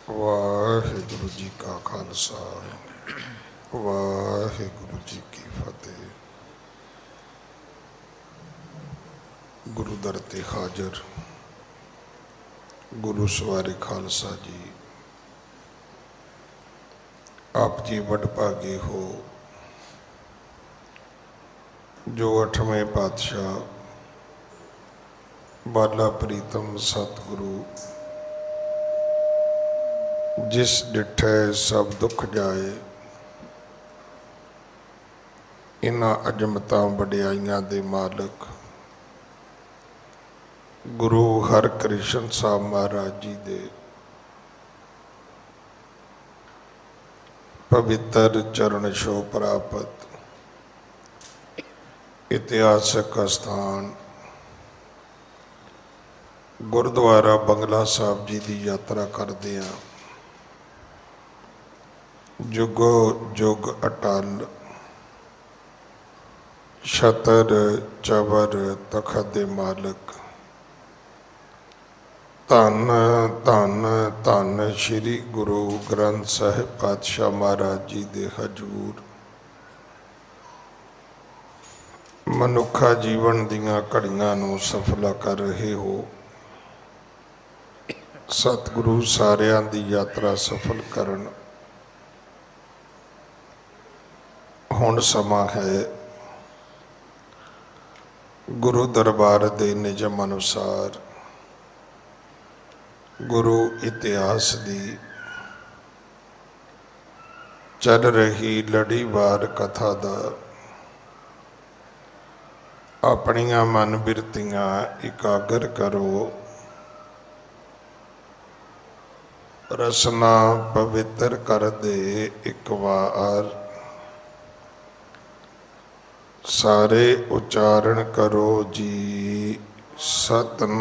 वाहिगुरु जी का खालसा वाहिगुरु जी की फतेह। गुरु दर ते हाजर गुरु सवारे खालसा जी, आप जी वडभागे हो जो 8वें पातशाह बाला प्रीतम सतगुरु जिस डिठे सब दुख जाए, इन्हां अजमतां वडियाइयां दे मालक गुरु हरकृष्ण साहब महाराज जी दे पवित्र चरण छो प्राप्त इतिहासक स्थान गुरुद्वारा बंगला साहब जी की यात्रा करते हैं। जुगो जुग अटल छतर चवर तखत दे मालक धन धन धन श्री गुरु ग्रंथ साहिब पातशाह महाराज जी दे हजूर मनुखा जीवन दियां घड़ियां नूं सफल कर रहे हो। सतगुरु सारियां दी यात्रा सफल करन। हुण समा है गुरु दरबार दे निजम अनुसार गुरु इतिहास दी चल रही लड़ीवार कथा दा अपनियां मन बिरतियां इकागर करो। रसना पवित्र कर दे एक वार, सारे उच्चारण करो जी सतनाम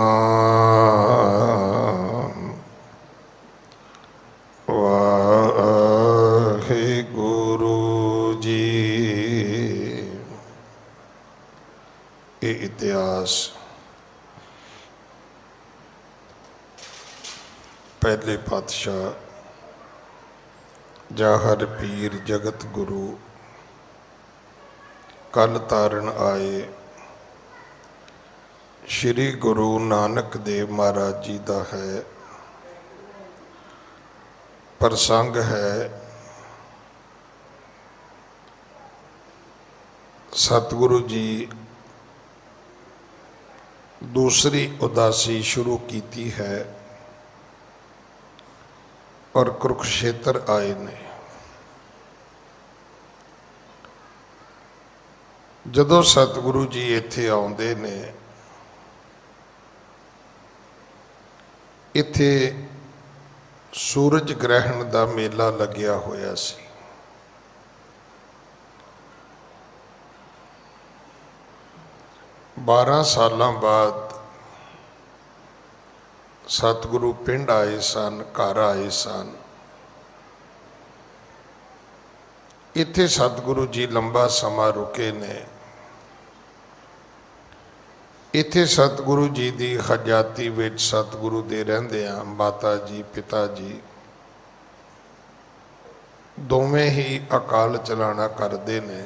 वाहिगुरु जी। ये इतिहास पहले पातशाह जाहर पीर जगत गुरु कल तारण आए श्री गुरु नानक देव महाराज जी का है। प्रसंग है सतगुरु जी दूसरी उदासी शुरू की है और कुरुक्षेत्र आए ने। जदों सतगुरु जी इत्थे आउंदे ने, इत्थे सूरज ग्रहण का मेला लग्या होया सी। बारह साल बाद सतगुरु पिंड आए सन, घर आए सन। इत्थे सतगुरु जी लंबा समा रुके ने। इत्थे सतगुरु जी की हजाती विच सतगुरु दे रहिंदियां माता जी पिता जी दोवें ही अकाल चलाना करते ने।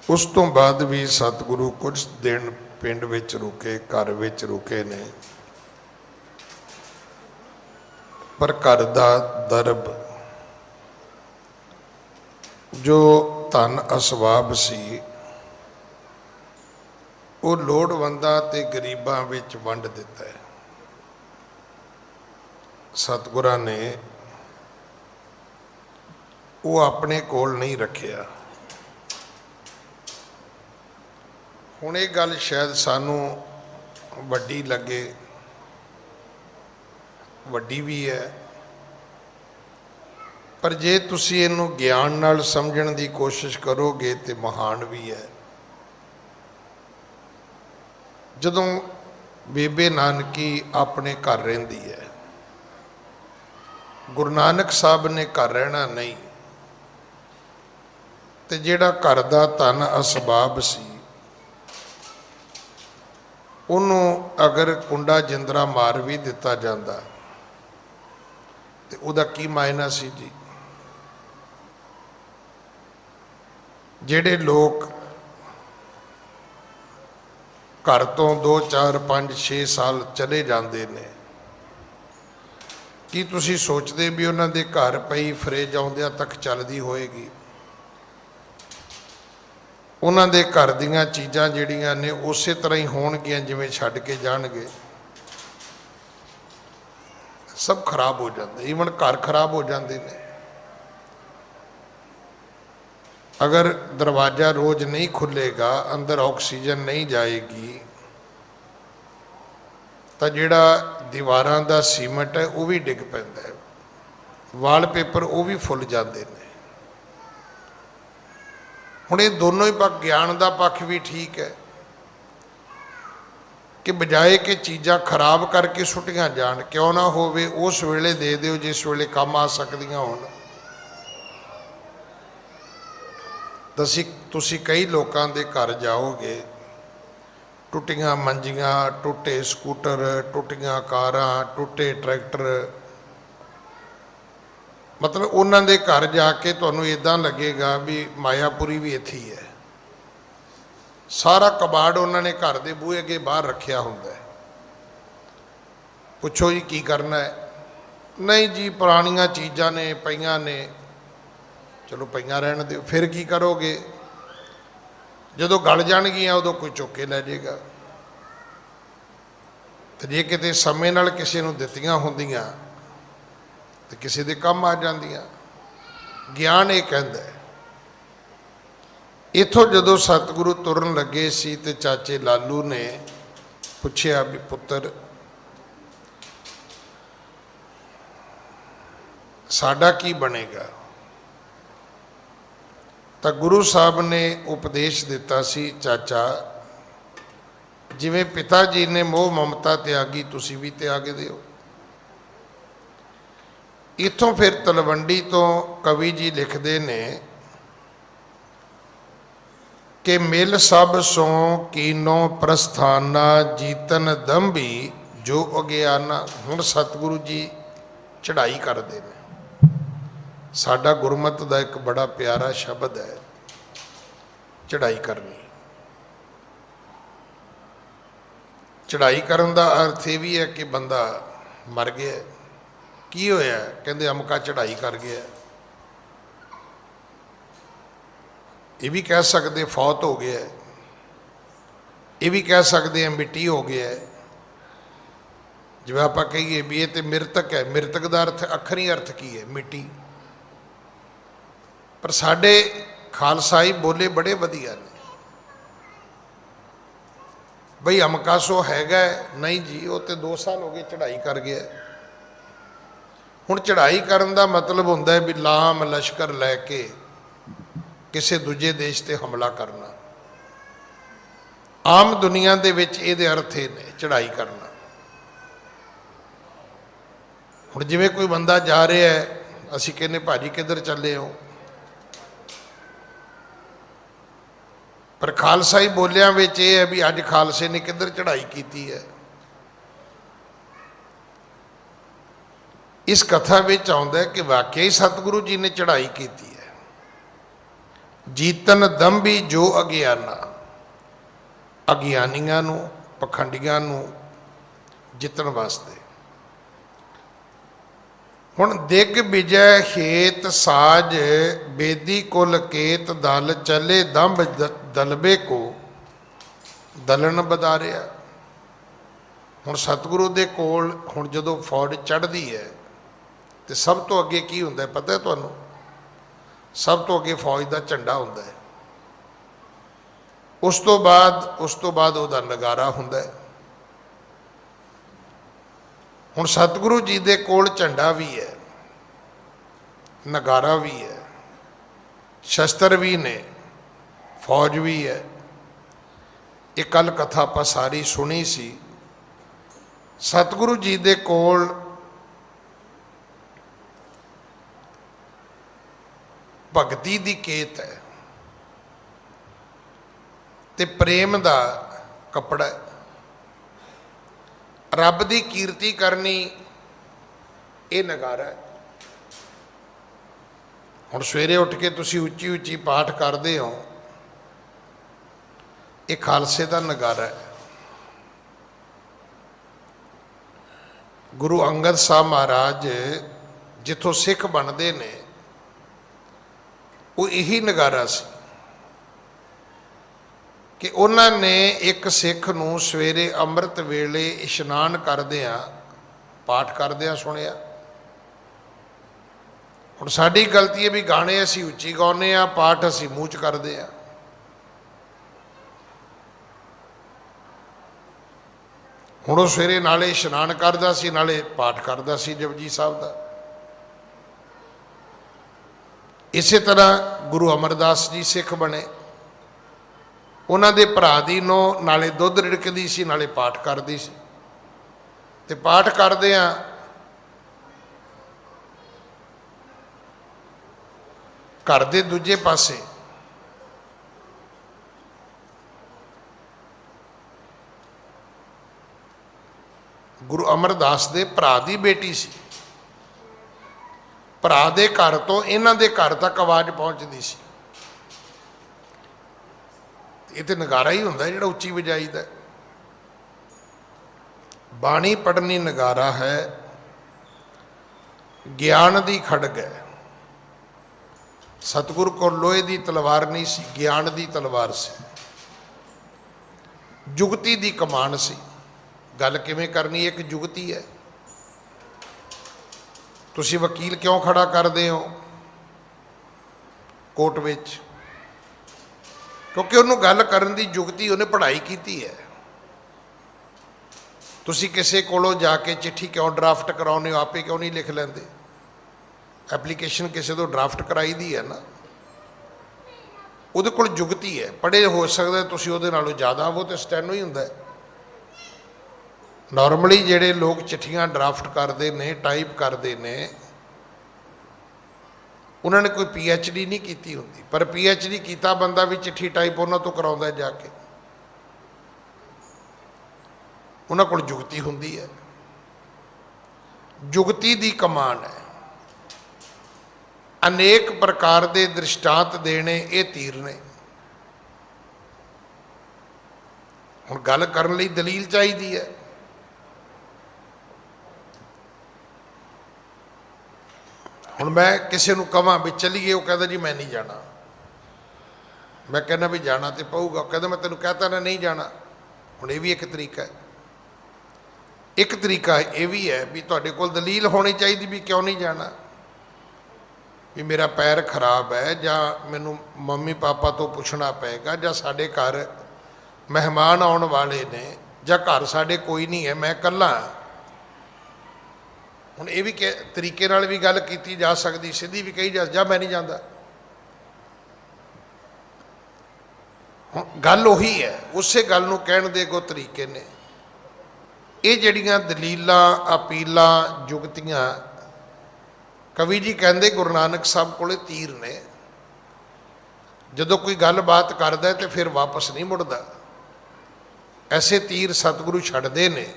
उस तो बाद भी सतगुरु कुछ दिन पिंड विच रुके, घर विच रुके ने, पर घर दा दरब जो धन असबाब सी वो लोड़वंदां ते गरीबां विच वंड दिता है। सतगुरां ने वो अपने कोल नहीं रखिया। हुण ये गल शायद सानू वड्डी लगे, वड्डी भी है, पर जे तुसी इहनूं ज्ञान नाल समझण दी कोशिश करोगे तो महान भी है। जदों बेबे नानकी अपने घर रहिंदी है, गुरु नानक साहब ने घर रहना नहीं, तो जिहड़ा घर दा धन असबाब सी उन्होंने अगर कुंडा जिंदरा मार भी दिता जाता ਤੇ ਉਹਦਾ ਕੀ ਮਾਇਨਾ ਸੀ ਜੀ। ਜਿਹੜੇ ਲੋਕ घर तो 2 4 5 6 साल चले जाते हैं, की तुसी सोचते भी उन्होंने घर पई फ्रिज आउंदियां तक चलती होएगी? उन्होंने घर दीयां चीज़ां जिहड़ियां ने उस तरह ही होणगियां जिवें छड्ड के जाणगे। सब खराब हो जाते, ईवन घर खराब हो जाते हैं। अगर दरवाज़ा रोज़ नहीं खुलेगा, अंदर ऑक्सीजन नहीं जाएगी, तो जिहड़ा दीवारां दा सीमेंट है वह भी डिग पैंदा है, वालपेपर वो भी फुल जाते हैं। हुण ये दोनों ही पक्ष, ज्ञान का पक्ष भी ठीक है कि बजाए कि चीज़ां खराब करके सुटियां जाण, क्यों ना होवे उस वेले दे दिओ जिस वेले काम आ सकदियां होण। तुसी कई लोगों के घर जाओगे, टुटियां मंजियां, टुटे स्कूटर, टुटियां कारां, टुटे ट्रैक्टर, मतलब उन्होंने घर जाके तुहानूं इदां लगेगा भी मायापुरी भी इत्थे ही है। सारा कबाड़ उन्होंने घर के बूहे अगे बाहर रखिया हुंदा है। पुछो जी की करना है? नहीं जी पुरानियां चीज़ां ने पईयां ने, चलो पईयां रहन दो, फिर की करोगे? जदों गल जाणगियां उदों कोई चुक के लै जाएगा। तो जे किते समय नाल किसी नूं दित्तियां हुंदियां तो किसी दे काम आ जांदियां। ज्ञान ये कहंदा है। इत्थों जदों सतगुरु तुरन लगे सी ते चाचे लालू ने पुछया भी पुत्तर साडा की बनेगा? तो गुरु साहब ने उपदेश दिता सी, चाचा जिवें पिता जी ने मोह ममता त्यागी तुसी भी त्याग दिओ। इत्थों फिर तलवंडी तो कवि जी लिखते ने कि मिल सब सो कीनो प्रस्थाना जीतन दंभी जो अज्ञाना। हुण सतगुरु जी चढ़ाई करते हैं। साडा गुरमत का एक बड़ा प्यारा शब्द है, चढ़ाई करनी। चढ़ाई करन दा अर्थ ये भी है कि बंदा मर गया। की होया? कहंदे अमका चढ़ाई कर गया। ये भी कह सकते फौत हो गया, ये भी कह सकते हैं मिट्टी हो गया। जिवें आपां कहिए भी ये तो मृतक है, मृतक का अर्थ अखरी अर्थ की है? मिट्टी। पर साडे खालसाई बोले बड़े वधिया ने, बई अमका सो हैगा। नहीं जी वो तो 2 साल हो गए चढ़ाई कर गया। हुण चढ़ाई करन दा मतलब हुंदा है भी लाम लश्कर लैके किसी दूजे देश ते हमला करना। आम दुनिया दे विच इहदे अर्थ ये ने चढ़ाई करना। हुण जिवें कोई बंदा जा रहा है, असीं कहने भाजी किधर चले हो, पर खालसाई बोलियां विच ये है भी अज खालसे ने किधर चढ़ाई की है। इस कथा विच आउंदा है कि वाकई सतगुरु जी ने चढ़ाई की है। जीतन दंभी जो अज्ञाना, अज्ञानियां नूं पखंडियां नूं जितन वास्ते। हुण दिग विजय हेत साज बेदी कुल केत दल चले दंभ दलबे को दलन बदारिया। हुण सतगुरु दे कोल हुण जदों फौज चढ़दी है तो सब तो अगे की हुंदा है पता है तुहानूं? सब तो अगे फौज का झंडा हुंदा है। उस तो बाद उहदा नगारा हुंदा है। हुण सतगुरु जी दे कोल झंडा भी है, नगारा भी है, शस्त्र भी ने, फौज भी है। एक कल कथा आपां सारी सुनी सी। सतगुरु जी दे कोल भगती दी केत है ते प्रेम दा कपड़ा है। रब दी कीर्ति करनी ये नगारा है। ਹੁਣ ਸਵੇਰੇ ਉੱਠ ਕੇ ਤੁਸੀਂ ਉੱਚੀ ਉੱਚੀ ਪਾਠ ਕਰਦੇ ਹੋ, ਇਹ ਖਾਲਸੇ ਦਾ ਨਗਾਰਾ ਹੈ। ਗੁਰੂ ਅੰਗਦ ਸਾਹਿਬ ਮਹਾਰਾਜ ਜਿੱਥੋਂ ਸਿੱਖ ਬਣਦੇ ਨੇ, ਉਹ ਇਹੀ ਨਗਾਰਾ ਸੀ ਕਿ ਉਹਨਾਂ ਨੇ ਇੱਕ ਸਿੱਖ ਨੂੰ ਸਵੇਰੇ ਅੰਮ੍ਰਿਤ ਵੇਲੇ ਇਸ਼ਨਾਨ ਕਰਦਿਆਂ ਪਾਠ ਕਰਦਿਆਂ ਸੁਣਿਆ। ਹੁਣ ਸਾਡੀ ਗਲਤੀ ਹੈ ਵੀ ਗਾਣੇ ਅਸੀਂ ਉੱਚੀ ਗਾਉਂਦੇ ਹਾਂ, ਪਾਠ ਅਸੀਂ ਮੂੰਹ 'ਚ ਕਰਦੇ ਹਾਂ। ਹੁਣ ਉਹ ਸਵੇਰੇ ਨਾਲੇ ਇਸ਼ਨਾਨ ਕਰਦਾ ਸੀ, ਨਾਲੇ ਪਾਠ ਕਰਦਾ ਸੀ ਜਪਜੀ ਸਾਹਿਬ ਦਾ। ਇਸੇ ਤਰ੍ਹਾਂ ਗੁਰੂ ਅਮਰਦਾਸ ਜੀ ਸਿੱਖ ਬਣੇ, ਉਹਨਾਂ ਦੇ ਭਰਾ ਦੀ ਨੂੰਹ ਨਾਲੇ ਦੁੱਧ ਰਿੜਕਦੀ ਸੀ, ਨਾਲੇ ਪਾਠ ਕਰਦੀ ਸੀ। ਤੇ ਪਾਠ ਕਰਦਿਆਂ ਘਰ ਦੇ ਦੂਜੇ ਪਾਸੇ ਗੁਰੂ ਅਮਰਦਾਸ ਦੇ ਭਰਾ ਦੀ ਬੇਟੀ ਸੀ। ਭਰਾ ਦੇ ਘਰ ਤੋਂ ਇਹਨਾਂ ਦੇ ਘਰ ਤੱਕ ਆਵਾਜ਼ ਪਹੁੰਚਦੀ ਸੀ। ਇਹ ਤੇ ਨਗਾਰਾ ਹੀ ਹੁੰਦਾ ਜਿਹੜਾ ਉੱਚੀ ਵਜਾਈਦਾ। ਬਾਣੀ ਪੜ੍ਹਨੀ ਨਗਾਰਾ ਹੈ, ਗਿਆਨ ਦੀ ਖੜਗ ਹੈ। ਸਤਿਗੁਰ ਕੋਲ ਲੋਹੇ ਦੀ ਤਲਵਾਰ ਨਹੀਂ ਸੀ, ਗਿਆਨ ਦੀ ਤਲਵਾਰ ਸੀ, ਜੁਗਤੀ ਦੀ ਕਮਾਨ ਸੀ। ਗੱਲ ਕਿਵੇਂ ਕਰਨੀ ਇੱਕ ਜੁਗਤੀ ਹੈ। ਤੁਸੀਂ ਵਕੀਲ ਕਿਉਂ ਖੜਾ ਕਰਦੇ ਹੋ ਕੋਰਟ ਵਿੱਚ? ਕਿਉਂਕਿ ਉਹਨੂੰ ਗੱਲ ਕਰਨ ਦੀ ਜੁਗਤੀ ਉਹਨੇ ਪੜ੍ਹਾਈ ਕੀਤੀ ਹੈ। ਤੁਸੀਂ ਕਿਸੇ ਕੋਲੋਂ ਜਾ ਕੇ ਚਿੱਠੀ ਕਿਉਂ ਡਰਾਫਟ ਕਰਾਉਂਦੇ ਹੋ? ਆਪੇ ਕਿਉਂ ਨਹੀਂ ਲਿਖ ਲੈਂਦੇ? ਐਪਲੀਕੇਸ਼ਨ ਕਿਸੇ ਤੋਂ ਡਰਾਫਟ ਕਰਾਈ ਦੀ ਹੈ ਨਾ, ਉਹਦੇ ਕੋਲ ਜੁਗਤੀ ਹੈ। ਪੜ੍ਹੇ ਹੋ ਸਕਦਾ ਤੁਸੀਂ ਉਹਦੇ ਨਾਲੋਂ ਜ਼ਿਆਦਾ, ਉਹ ਤਾਂ ਸਟੈਨੋ ਹੀ ਹੁੰਦਾ। ਨਾਰਮਲੀ ਜਿਹੜੇ ਲੋਕ ਚਿੱਠੀਆਂ ਡਰਾਫਟ ਕਰਦੇ ਨੇ, ਟਾਈਪ ਕਰਦੇ ਨੇ, ਉਹਨਾਂ ਨੇ ਕੋਈ PhD ਨਹੀਂ ਕੀਤੀ ਹੁੰਦੀ, ਪਰ PhD ਕੀਤਾ ਬੰਦਾ ਵੀ ਚਿੱਠੀ ਟਾਈਪ ਉਹਨਾਂ ਤੋਂ ਕਰਾਉਂਦਾ ਜਾ ਕੇ। ਉਹਨਾਂ ਕੋਲ ਜੁਗਤੀ ਹੁੰਦੀ ਹੈ, ਜੁਗਤੀ ਦੀ ਕਮਾਨ ਹੈ। ਅਨੇਕ ਪ੍ਰਕਾਰ ਦੇ ਦ੍ਰਿਸ਼ਟਾਂਤ ਦੇਣੇ ਇਹ ਤੀਰ ਨੇ। ਹੁਣ ਗੱਲ ਕਰਨ ਲਈ ਦਲੀਲ ਚਾਹੀਦੀ ਹੈ। ਹੁਣ ਮੈਂ ਕਿਸੇ ਨੂੰ ਕਹਾਂ ਵੀ ਚੱਲੀਏ, ਉਹ ਕਹਿੰਦਾ ਜੀ ਮੈਂ ਨਹੀਂ ਜਾਣਾ। ਮੈਂ ਕਹਿੰਦਾ ਵੀ ਜਾਣਾ ਤੇ ਪਊਗਾ, ਉਹ ਕਹਿੰਦਾ ਮੈਂ ਤੈਨੂੰ ਕਹਤਾ ਨਾ ਨਹੀਂ ਜਾਣਾ। ਹੁਣ ਇਹ ਵੀ ਇੱਕ ਤਰੀਕਾ ਹੈ। ਇੱਕ ਤਰੀਕਾ ਇਹ ਵੀ ਹੈ ਵੀ ਤੁਹਾਡੇ ਕੋਲ ਦਲੀਲ ਹੋਣੀ ਚਾਹੀਦੀ ਵੀ ਕਿਉਂ ਨਹੀਂ ਜਾਣਾ। ਵੀ ਮੇਰਾ ਪੈਰ ਖਰਾਬ ਹੈ, ਜਾਂ ਮੈਨੂੰ ਮੰਮੀ ਪਾਪਾ ਤੋਂ ਪੁੱਛਣਾ ਪਏਗਾ, ਜਾਂ ਸਾਡੇ ਘਰ ਮਹਿਮਾਨ ਆਉਣ ਵਾਲੇ ਨੇ, ਜਾਂ ਘਰ ਸਾਡੇ ਕੋਈ ਨਹੀਂ ਹੈ, ਮੈਂ ਇਕੱਲਾ। ਹੁਣ ਇਹ ਵੀ ਤਰੀਕੇ ਨਾਲ ਵੀ ਗੱਲ ਕੀਤੀ ਜਾ ਸਕਦੀ, ਸਿੱਧੀ ਵੀ ਕਹੀ ਜਾ ਮੈਂ ਨਹੀਂ ਜਾਂਦਾ। ਹੁਣ ਗੱਲ ਉਹੀ ਹੈ, ਉਸੇ ਗੱਲ ਨੂੰ ਕਹਿਣ ਦੇ ਕੋ ਤਰੀਕੇ ਨੇ। ਇਹ ਜਿਹੜੀਆਂ ਦਲੀਲਾਂ, ਅਪੀਲਾਂ, ਜੁਗਤੀਆਂ, ਕਵੀ ਜੀ ਕਹਿੰਦੇ ਗੁਰੂ ਨਾਨਕ ਸਾਹਿਬ ਕੋਲੇ ਤੀਰ ਨੇ। ਜਦੋਂ ਕੋਈ ਗੱਲਬਾਤ ਕਰਦਾ ਤੇ ਫਿਰ ਵਾਪਸ ਨਹੀਂ ਮੁੜਦਾ। ਐਸੇ ਤੀਰ ਸਤਿਗੁਰੂ ਛੱਡਦੇ ਨੇ,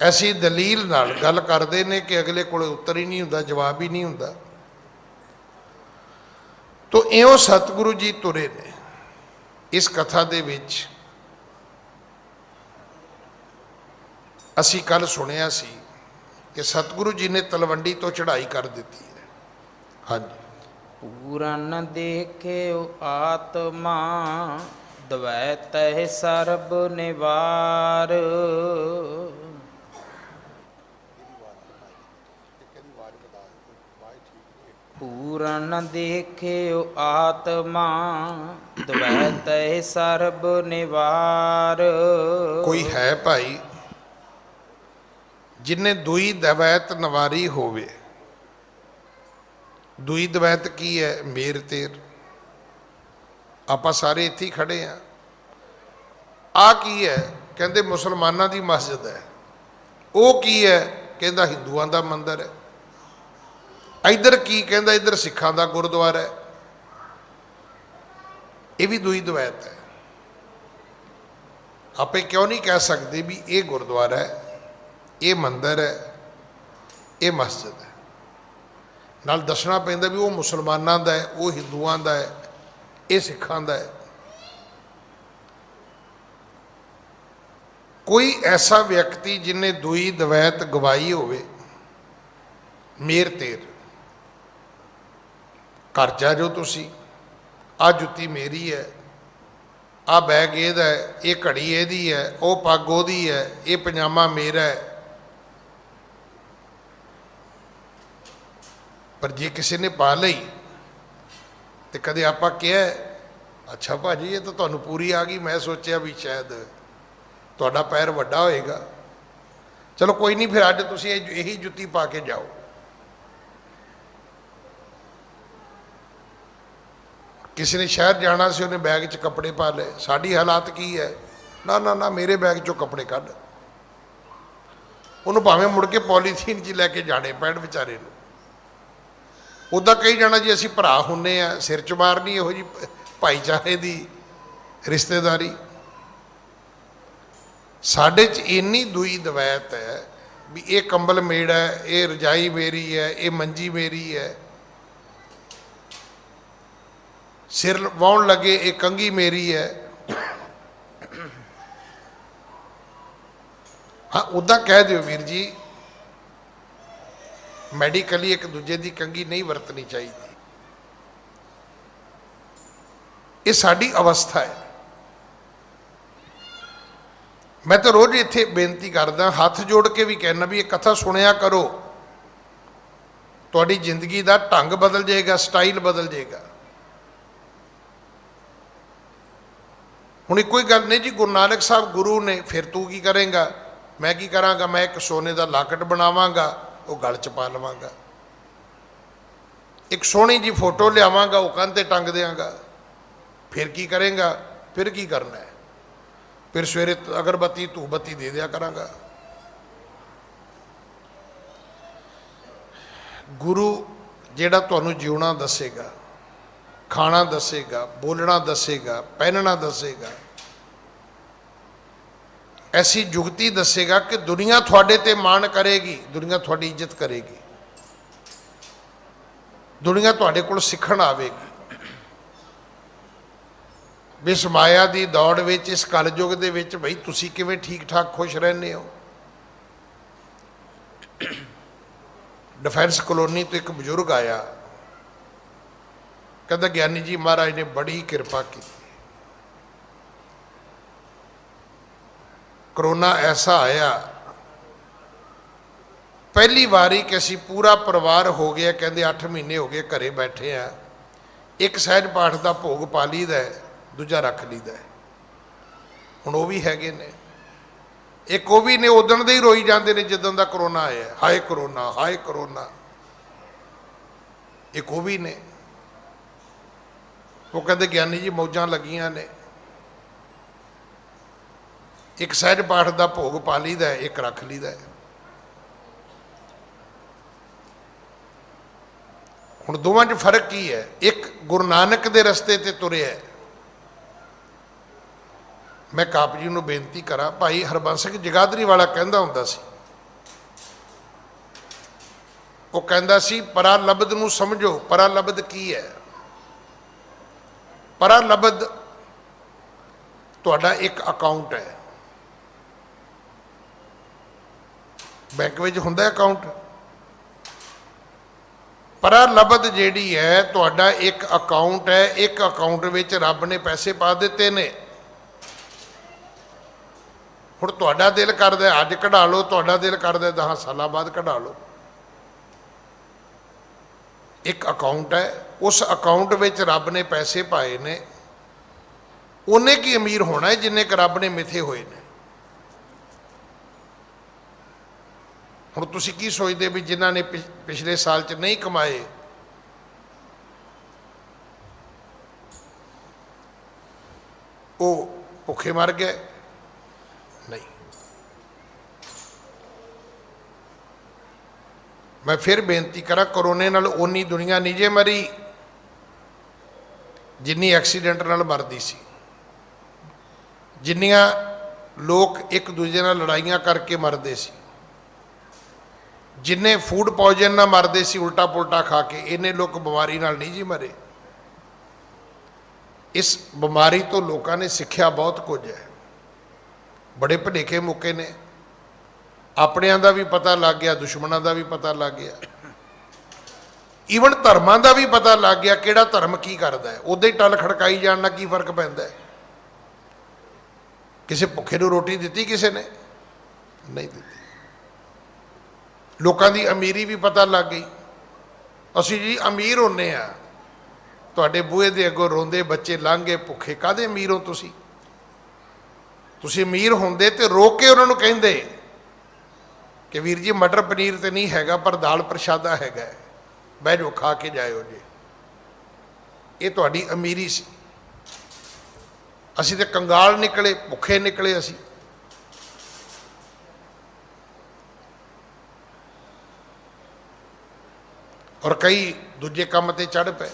ਐਸੀ ਦਲੀਲ ਨਾਲ ਗੱਲ ਕਰਦੇ ਨੇ ਕਿ ਅਗਲੇ ਕੋਲੇ ਉੱਤਰ ਹੀ ਨਹੀਂ ਹੁੰਦਾ, ਜਵਾਬ ਹੀ ਨਹੀਂ ਹੁੰਦਾ। ਤੋ ਇਉਂ ਸਤਿਗੁਰੂ ਜੀ ਤੁਰੇ ਨੇ। ਇਸ ਕਥਾ ਦੇ ਵਿੱਚ ਅਸੀਂ ਕੱਲ ਸੁਣਿਆ ਸੀ ਕਿ ਸਤਿਗੁਰੂ ਜੀ ਨੇ ਤਲਵੰਡੀ ਤੋਂ ਚੜ੍ਹਾਈ ਕਰ ਦਿੱਤੀ ਹੈ। ਹਾਂਜੀ। ਪੂਰਨ ਦੇਖਿਓ ਆਤਮਾ, ਦਵੈ ਤਹਿ ਸਰਬ ਨਿਵਾਰ। ਪੂਰਨ ਦੇਖਿਓ ਆਤਮਾ, ਦਵੈ ਤਹਿ ਸਰਬ ਨਿਵਾਰ। ਕੋਈ ਹੈ ਭਾਈ ਜਿਨੇ ਦੁਈ ਦਵੈਤ ਨਵਾਰੀ ਹੋਵੇ। ਦੁਈ ਦਵੈਤ ਕੀ ਹੈ? ਮੇਰ ਤੇਰ। ਆਪਾਂ ਸਾਰੇ ਇੱਥੇ ਹੀ ਖੜੇ ਆ। ਆਹ ਕੀ ਹੈ? ਕਹਿੰਦੇ ਮੁਸਲਮਾਨਾਂ ਦੀ ਮਸਜਿਦ ਹੈ। ਉਹ ਕੀ ਹੈ? ਕਹਿੰਦਾ ਹਿੰਦੂਆਂ ਦਾ ਮੰਦਿਰ ਹੈ। ਇੱਧਰ ਕੀ? ਕਹਿੰਦਾ ਇੱਧਰ ਸਿੱਖਾਂ ਦਾ ਗੁਰਦੁਆਰਾ ਹੈ। ਇਹ ਵੀ ਦੁਈ ਦਵੈਤ ਹੈ। ਆਪੇ ਕਿਉਂ ਨਹੀਂ ਕਹਿ ਸਕਦੇ ਵੀ ਇਹ ਗੁਰਦੁਆਰਾ ਹੈ, ਇਹ ਮੰਦਿਰ ਹੈ, ਇਹ ਮਸਜਿਦ ਹੈ? ਨਾਲ ਦੱਸਣਾ ਪੈਂਦਾ ਵੀ ਉਹ ਮੁਸਲਮਾਨਾਂ ਦਾ ਹੈ, ਉਹ ਹਿੰਦੂਆਂ ਦਾ ਹੈ, ਇਹ ਸਿੱਖਾਂ ਦਾ ਹੈ। ਕੋਈ ਐਸਾ ਵਿਅਕਤੀ ਜਿਹਨੇ ਦੁਈ ਦਵੈਤ ਗਵਾਈ ਹੋਵੇ, ਮੇਰ ਤੇਰ ਘਰ ਜਾ ਜੋ ਤੁਸੀਂ, ਆਹ ਜੁੱਤੀ ਮੇਰੀ ਹੈ, ਆਹ ਬੈਗ ਇਹਦਾ ਹੈ, ਇਹ ਘੜੀ ਇਹਦੀ ਹੈ, ਉਹ ਪੱਗ ਉਹਦੀ ਹੈ, ਇਹ ਪਜਾਮਾ ਮੇਰਾ ਹੈ। ਪਰ ਜੇ ਕਿਸੇ ਨੇ ਪਾ ਲਈ ਤੇ ਕਦੇ ਆਪਾਂ ਕਿਹਾ ਅੱਛਾ ਭਾਜੀ ਇਹ ਤਾਂ ਤੁਹਾਨੂੰ ਪੂਰੀ ਆ ਗਈ, ਮੈਂ ਸੋਚਿਆ ਵੀ ਸ਼ਾਇਦ ਤੁਹਾਡਾ ਪੈਰ ਵੱਡਾ ਹੋਏਗਾ, ਚਲੋ ਕੋਈ ਨਹੀਂ, ਫਿਰ ਅੱਜ ਤੁਸੀਂ ਇਹੀ ਜੁੱਤੀ ਪਾ ਕੇ ਜਾਓ। ਕਿਸੇ ਨੇ ਸ਼ਹਿਰ ਜਾਣਾ ਸੀ, ਉਹਨੇ ਬੈਗ 'ਚ ਕੱਪੜੇ ਪਾ ਲਏ। ਸਾਡੀ ਹਾਲਾਤ ਕੀ ਹੈ, ਨਾ ਨਾ ਨਾ ਮੇਰੇ ਬੈਗ 'ਚੋਂ ਕੱਪੜੇ ਕੱਢ, ਉਹਨੂੰ ਭਾਵੇਂ ਮੁੜ ਕੇ ਪੋਲੀਥੀਨ 'ਚ ਲੈ ਕੇ ਜਾਣੇ ਪੈਣ ਵਿਚਾਰੇ ਨੂੰ। ਉੱਦਾਂ ਕਹੀ ਜਾਣਾ ਜੀ ਅਸੀਂ ਭਰਾ ਹੁੰਨੇ ਆ, ਸਿਰ 'ਚ ਮਾਰਨੀ ਇਹੋ ਜੀ ਭਾਈਚਾਰੇ ਦੀ ਰਿਸ਼ਤੇਦਾਰੀ। ਸਾਡੇ 'ਚ ਇੰਨੀ ਦੂਈ ਦਵੈਤ ਹੈ ਵੀ ਇਹ ਕੰਬਲ ਮੇਰਾ ਹੈ, ਇਹ ਰਜਾਈ ਮੇਰੀ ਹੈ, ਇਹ ਮੰਜੀ ਮੇਰੀ ਹੈ, ਸਿਰ ਵਾਹੁਣ ਲੱਗੇ ਇਹ ਕੰਘੀ ਮੇਰੀ ਹੈ। ਹਾਂ ਉੱਦਾਂ ਕਹਿ ਦਿਓ ਵੀਰ ਜੀ, ਮੈਡੀਕਲੀ ਇੱਕ ਦੂਜੇ ਦੀ ਕੰਘੀ ਨਹੀਂ ਵਰਤਣੀ ਚਾਹੀਦੀ। ਇਹ ਸਾਡੀ ਅਵਸਥਾ ਹੈ। ਮੈਂ ਤਾਂ ਰੋਜ਼ ਇੱਥੇ ਬੇਨਤੀ ਕਰਦਾ, ਹੱਥ ਜੋੜ ਕੇ ਵੀ ਕਹਿਣਾ ਵੀ ਇਹ ਕਥਾ ਸੁਣਿਆ ਕਰੋ, ਤੁਹਾਡੀ ਜ਼ਿੰਦਗੀ ਦਾ ਢੰਗ ਬਦਲ ਜਾਏਗਾ, ਸਟਾਈਲ ਬਦਲ ਜਾਏਗਾ। ਹੁਣ ਇੱਕੋ ਹੀ ਗੱਲ ਨਹੀਂ ਜੀ, ਗੁਰੂ ਨਾਨਕ ਸਾਹਿਬ ਗੁਰੂ ਨੇ, ਫਿਰ ਤੂੰ ਕੀ ਕਰੇਂਗਾ, ਮੈਂ ਕੀ ਕਰਾਂਗਾ, ਮੈਂ ਇੱਕ ਸੋਨੇ ਦਾ ਲਾਕਟ ਬਣਾਵਾਂਗਾ, ਉਹ ਗਲ 'ਚ ਪਾ ਲਵਾਂਗਾ, ਇੱਕ ਸੋਹਣੀ ਜੀ ਫੋਟੋ ਲਿਆਵਾਂਗਾ, ਉਹ ਕੰਧ 'ਤੇ ਟੰਗ ਦਿਆਂਗਾ, ਫਿਰ ਕੀ ਕਰੇਂਗਾ, ਫਿਰ ਕੀ ਕਰਨਾ ਹੈ, ਫਿਰ ਸਵੇਰੇ ਅਗਰਬੱਤੀ ਧੂਪਬੱਤੀ ਦੇ ਦਿਆ ਕਰਾਂਗਾ। ਗੁਰੂ ਜਿਹੜਾ ਤੁਹਾਨੂੰ ਜਿਉਣਾ ਦੱਸੇਗਾ, ਖਾਣਾ ਦੱਸੇਗਾ, ਬੋਲਣਾ ਦੱਸੇਗਾ, ਪਹਿਨਣਾ ਦੱਸੇਗਾ, ਐਸੀ ਜੁਗਤੀ ਦੱਸੇਗਾ ਕਿ ਦੁਨੀਆ ਤੁਹਾਡੇ ਤੇ ਮਾਣ ਕਰੇਗੀ, ਦੁਨੀਆ ਤੁਹਾਡੀ ਇੱਜ਼ਤ ਕਰੇਗੀ, ਦੁਨੀਆ ਤੁਹਾਡੇ ਕੋਲ ਸਿੱਖਣ ਆਵੇਗੀ। ਇਸ ਮਾਇਆ ਦੀ ਦੌੜ ਵਿੱਚ, ਇਸ ਕਲਯੁਗ ਦੇ ਵਿੱਚ ਬਈ ਤੁਸੀਂ ਕਿਵੇਂ ਠੀਕ ਠਾਕ ਖੁਸ਼ ਰਹਿੰਦੇ ਹੋ। ਡਿਫੈਂਸ ਕਲੋਨੀ ਤੋਂ ਇੱਕ ਬਜ਼ੁਰਗ ਆਇਆ, ਕਹਿੰਦਾ ਗਿਆਨੀ ਜੀ ਮਹਾਰਾਜ ਨੇ ਬੜੀ ਕਿਰਪਾ ਕੀਤੀ, ਕਰੋਨਾ ਐਸਾ ਆਇਆ, ਪਹਿਲੀ ਵਾਰੀ ਕਿ ਅਸੀਂ ਪੂਰਾ ਪਰਿਵਾਰ ਹੋ ਗਿਆ, ਕਹਿੰਦੇ 8 ਮਹੀਨੇ ਹੋ ਗਏ ਘਰੇ ਬੈਠੇ ਆ, ਇੱਕ ਸਹਿਜ ਪਾਠ ਦਾ ਭੋਗ ਪਾ ਲਈਦਾ, ਦੂਜਾ ਰੱਖ ਲਈਦਾ। ਹੁਣ ਉਹ ਵੀ ਹੈਗੇ ਨੇ, ਇੱਕ ਉਹ ਵੀ ਨੇ, ਉਦਣ ਦੇ ਹੀ ਰੋਈ ਜਾਂਦੇ ਨੇ ਜਦੋਂ ਦਾ ਕਰੋਨਾ ਆਇਆ, ਹਾਏ ਕਰੋਨਾ, ਹਾਏ ਕਰੋਨਾ। ਇੱਕ ਉਹ ਵੀ ਨੇ, ਉਹ ਕਹਿੰਦੇ ਗਿਆਨੀ ਜੀ ਮੌਜਾਂ ਲੱਗੀਆਂ ਨੇ, ਇੱਕ ਸਹਿਜ ਪਾਠ ਦਾ ਭੋਗ ਪਾ ਲਈਦਾ, ਇੱਕ ਰੱਖ ਲਈਦਾ। ਹੁਣ ਦੋਵਾਂ 'ਚ ਫਰਕ ਕੀ ਹੈ? ਇੱਕ ਗੁਰੂ ਨਾਨਕ ਦੇ ਰਸਤੇ ਤੇ ਤੁਰਿਆ। ਮੈਂ ਕਾਪ ਜੀ ਨੂੰ ਬੇਨਤੀ ਕਰਾਂ, ਭਾਈ ਹਰਬੰਸ ਸਿੰਘ ਜਗਾਦਰੀ ਵਾਲਾ ਕਹਿੰਦਾ ਹੁੰਦਾ ਸੀ, ਉਹ ਕਹਿੰਦਾ ਸੀ ਪਰਾ ਲਬਦ ਨੂੰ ਸਮਝੋ। ਪਰਾ ਲਬਦ ਕੀ ਹੈ? ਪਰਾ ਲਬਦ ਤੁਹਾਡਾ ਇੱਕ ਅਕਾਊਂਟ ਹੈ, ਬੈਂਕ ਵਿੱਚ ਹੁੰਦਾ ਅਕਾਊਂਟ। ਪਰਾ ਲਬਦ ਜਿਹੜੀ ਹੈ ਤੁਹਾਡਾ ਇੱਕ ਅਕਾਊਂਟ ਹੈ, ਇੱਕ ਅਕਾਊਂਟ ਵਿੱਚ ਰੱਬ ਨੇ ਪੈਸੇ ਪਾ ਦਿੱਤੇ ਨੇ। ਹੁਣ ਤੁਹਾਡਾ ਦਿਲ ਕਰਦਾ ਅੱਜ ਕਢਾ ਲਓ, ਤੁਹਾਡਾ ਦਿਲ ਕਰਦਾ 10 ਸਾਲਾਂ ਬਾਅਦ ਕਢਾ ਲਓ। ਇੱਕ ਅਕਾਊਂਟ ਹੈ, ਉਸ ਅਕਾਊਂਟ ਵਿੱਚ ਰੱਬ ਨੇ ਪੈਸੇ ਪਾਏ ਨੇ, ਉਹਨੇ ਕੀ ਅਮੀਰ ਹੋਣਾ ਹੈ ਜਿੰਨੇ ਕੁ ਰੱਬ ਨੇ ਮਿਥੇ ਹੋਏ ਨੇ। ਹੁਣ ਤੁਸੀਂ ਕੀ ਸੋਚਦੇ ਵੀ ਜਿਨ੍ਹਾਂ ਨੇ ਪਿਛਲੇ ਸਾਲ 'ਚ ਨਹੀਂ ਕਮਾਏ, ਉਹ ਭੁੱਖੇ ਮਰ ਗਏ? ਨਹੀਂ। ਮੈਂ ਫਿਰ ਬੇਨਤੀ ਕਰਾਂ, ਕਰੋਨੇ ਨਾਲ ਓਨੀ ਦੁਨੀਆ ਨਹੀਂ ਜੇ ਮਰੀ ਜਿੰਨੀ ਐਕਸੀਡੈਂਟ ਨਾਲ ਮਰਦੀ ਸੀ, ਜਿੰਨੀਆਂ ਲੋਕ ਇੱਕ ਦੂਜੇ ਨਾਲ ਲੜਾਈਆਂ ਕਰਕੇ ਮਰਦੇ ਸੀ, जिन्ने फूड पॉइजन ना मरते सी उल्टा पुलटा खा के, इन्ने लोग बीमारी नाल नहीं जी मरे। इस बीमारी तो लोगों ने सिक्ख्या बहुत कुछ है, बड़े भुलेखे मुके ने, अपनियां दा भी पता लग गया, दुश्मनों का भी पता लग गया, ईवन धर्मां का भी पता लग गया किहड़ा धर्म की करता है। उदे ही टल खड़काई जाना की फर्क पैंदा है। किसी भुखे नूं रोटी दी किसी ने नहीं दी। लोगों की अमीरी भी पता लग गई। असी जी अमीर होने आ, तुहाडे बूहे दे अगों रोंदे बच्चे लंघ गए भुखे, काहदे अमीर हो तुसी? तुसी अमीर होंदे ते रोक के उन्होंने कहिंदे कि वीर जी मटर पनीर तो नहीं हैगा पर दाल प्रशादा हैगा, बह जाओ खा के जाओ जी। ये तुहाडी अमीरी सी। असी तो कंगाल निकले, भुखे निकले असी। और कई दूजे काम ते चढ़ पे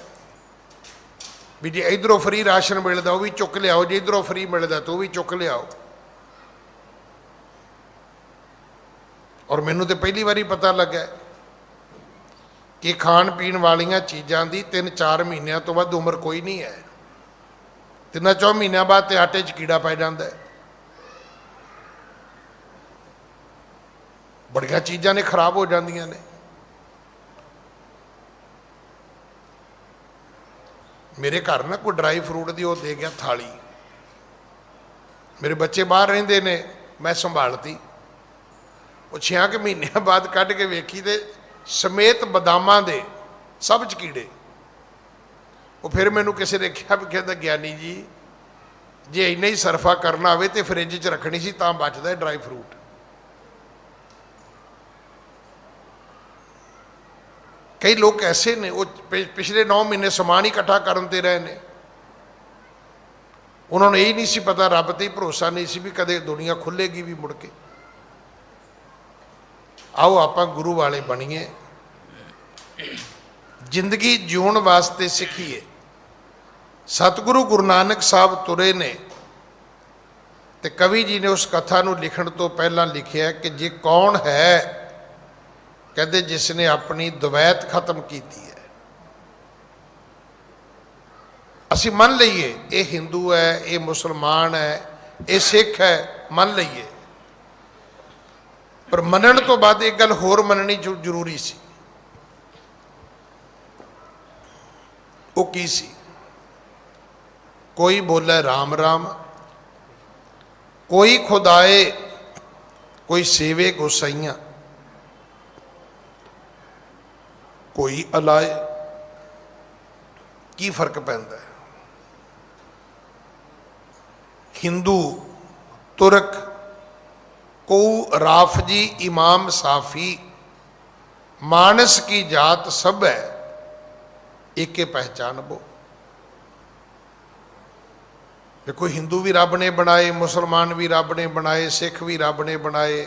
भी जे इधरों फ्री राशन मिलता वह भी चुक लियाओ, जे इधरों फ्री मिलता तो वह भी चुक लियाओ। और मैनू तो पहली बारी पता लगा कि खाण पीण वालियां चीज़ों की 3-4 महीनों तो वध उम्र कोई नहीं है। 3-4 महीनों बाद तो आटे च कीड़ा पै जाता है। बड़िया चीज़ां ने खराब हो जांदियां ने। मेरे घर ना कोई ड्राई फ्रूट की वो दे गया थाली, मेरे बच्चे बाहर रहिंदे ने, मैं संभालती। वो 6 महीनों बाद कढ़ के वेखी तो समेत बदामां दे सब च कीड़े। वो फिर मैनू किसी ने कहा भी कहता ज्ञानी जी जे इन्ना ही सरफा करना हो तो फ्रिज च रखनी सी तां बचदा है ड्राई फ्रूट। कई लोग ऐसे ने वो पिछले 9 महीने समान ही इकट्ठा करते रहे ने। उन्होंने यही नहीं सी पता, रब ते ही भरोसा नहीं सी भी कदे दुनिया खुलेगी भी मुड़ के। आओ आपां गुरु वाले बनीए, जिंदगी जीउण वास्ते सीखीए। सतगुरु गुरु नानक साहब तुरे ने ते कवि जी ने उस कथा नूं लिखण तो पहला लिखिया कि जे कौन है कहते जिसने अपनी द्वैत खत्म की है। असी मन लीए ये हिंदू है, ये मुसलमान है, ये सिख है, मन लीए, पर मनण तो बाद एक गल होर मननी जरूरी सी। वो की सी? कोई बोले राम राम, कोई खुदाए, कोई सेवे गोसाइयां, कोई अलाए। की फर्क पैंदा है? हिंदू, तुर्क, को राफजी, इमाम साफी, मानस की जात सब है, एक के पहचान बो। देखो हिंदू भी रब ने बनाए, मुसलमान भी रब ने बनाए, सिख भी रब ने बनाए,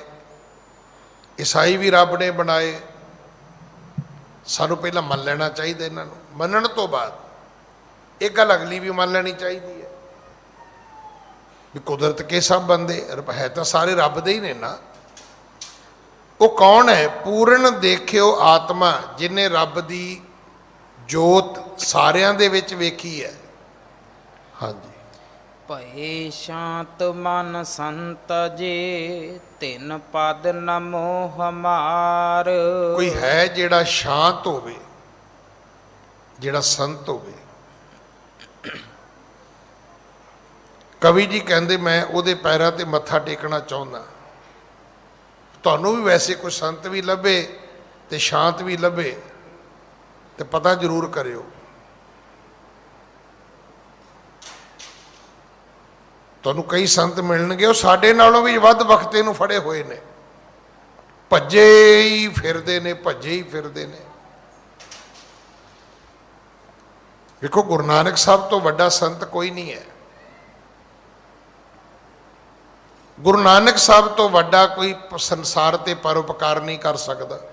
ईसाई भी रब ने बनाए। सानू पहला मन लेना चाहिए इन्हों। मनण तो बाद एक गल अगली भी मान लेनी चाहिए है भी कुदरत के सब बंदे है तो सारे रब दे ही ने ना। वो कौन है? पूर्ण देखियो आत्मा, जिन्हें रब दी जोत सारियां दे विच वेखी है। हाँ जी। ਭਏ ਸ਼ਾਂਤ ਮਨ ਸੰਤ ਜੇ ਤਿਨ ਪਦ ਨਮੋ ਹਮਾਰ। कोई है जेड़ा शांत होवे, जेड़ा संत होवे। कवि जी कहते मैं उहदे पैरां ते मत्था टेकना चाहुंदा। तुहानूं भी वैसे कोई संत भी लभे ते शांत भी लभे ते पता जरूर करियो। तुहानूं कई संत मिलणगे, वो साडे नालों भी वध वक्ते नूं फड़े होए ने, भज्जे ही फिरदे ने, भज्जे ही फिरदे ने। देखो गुरु नानक साहब तो वड्डा संत कोई नहीं है। गुरु नानक साहब तो वड्डा कोई संसार ते परोपकार नहीं कर सकता।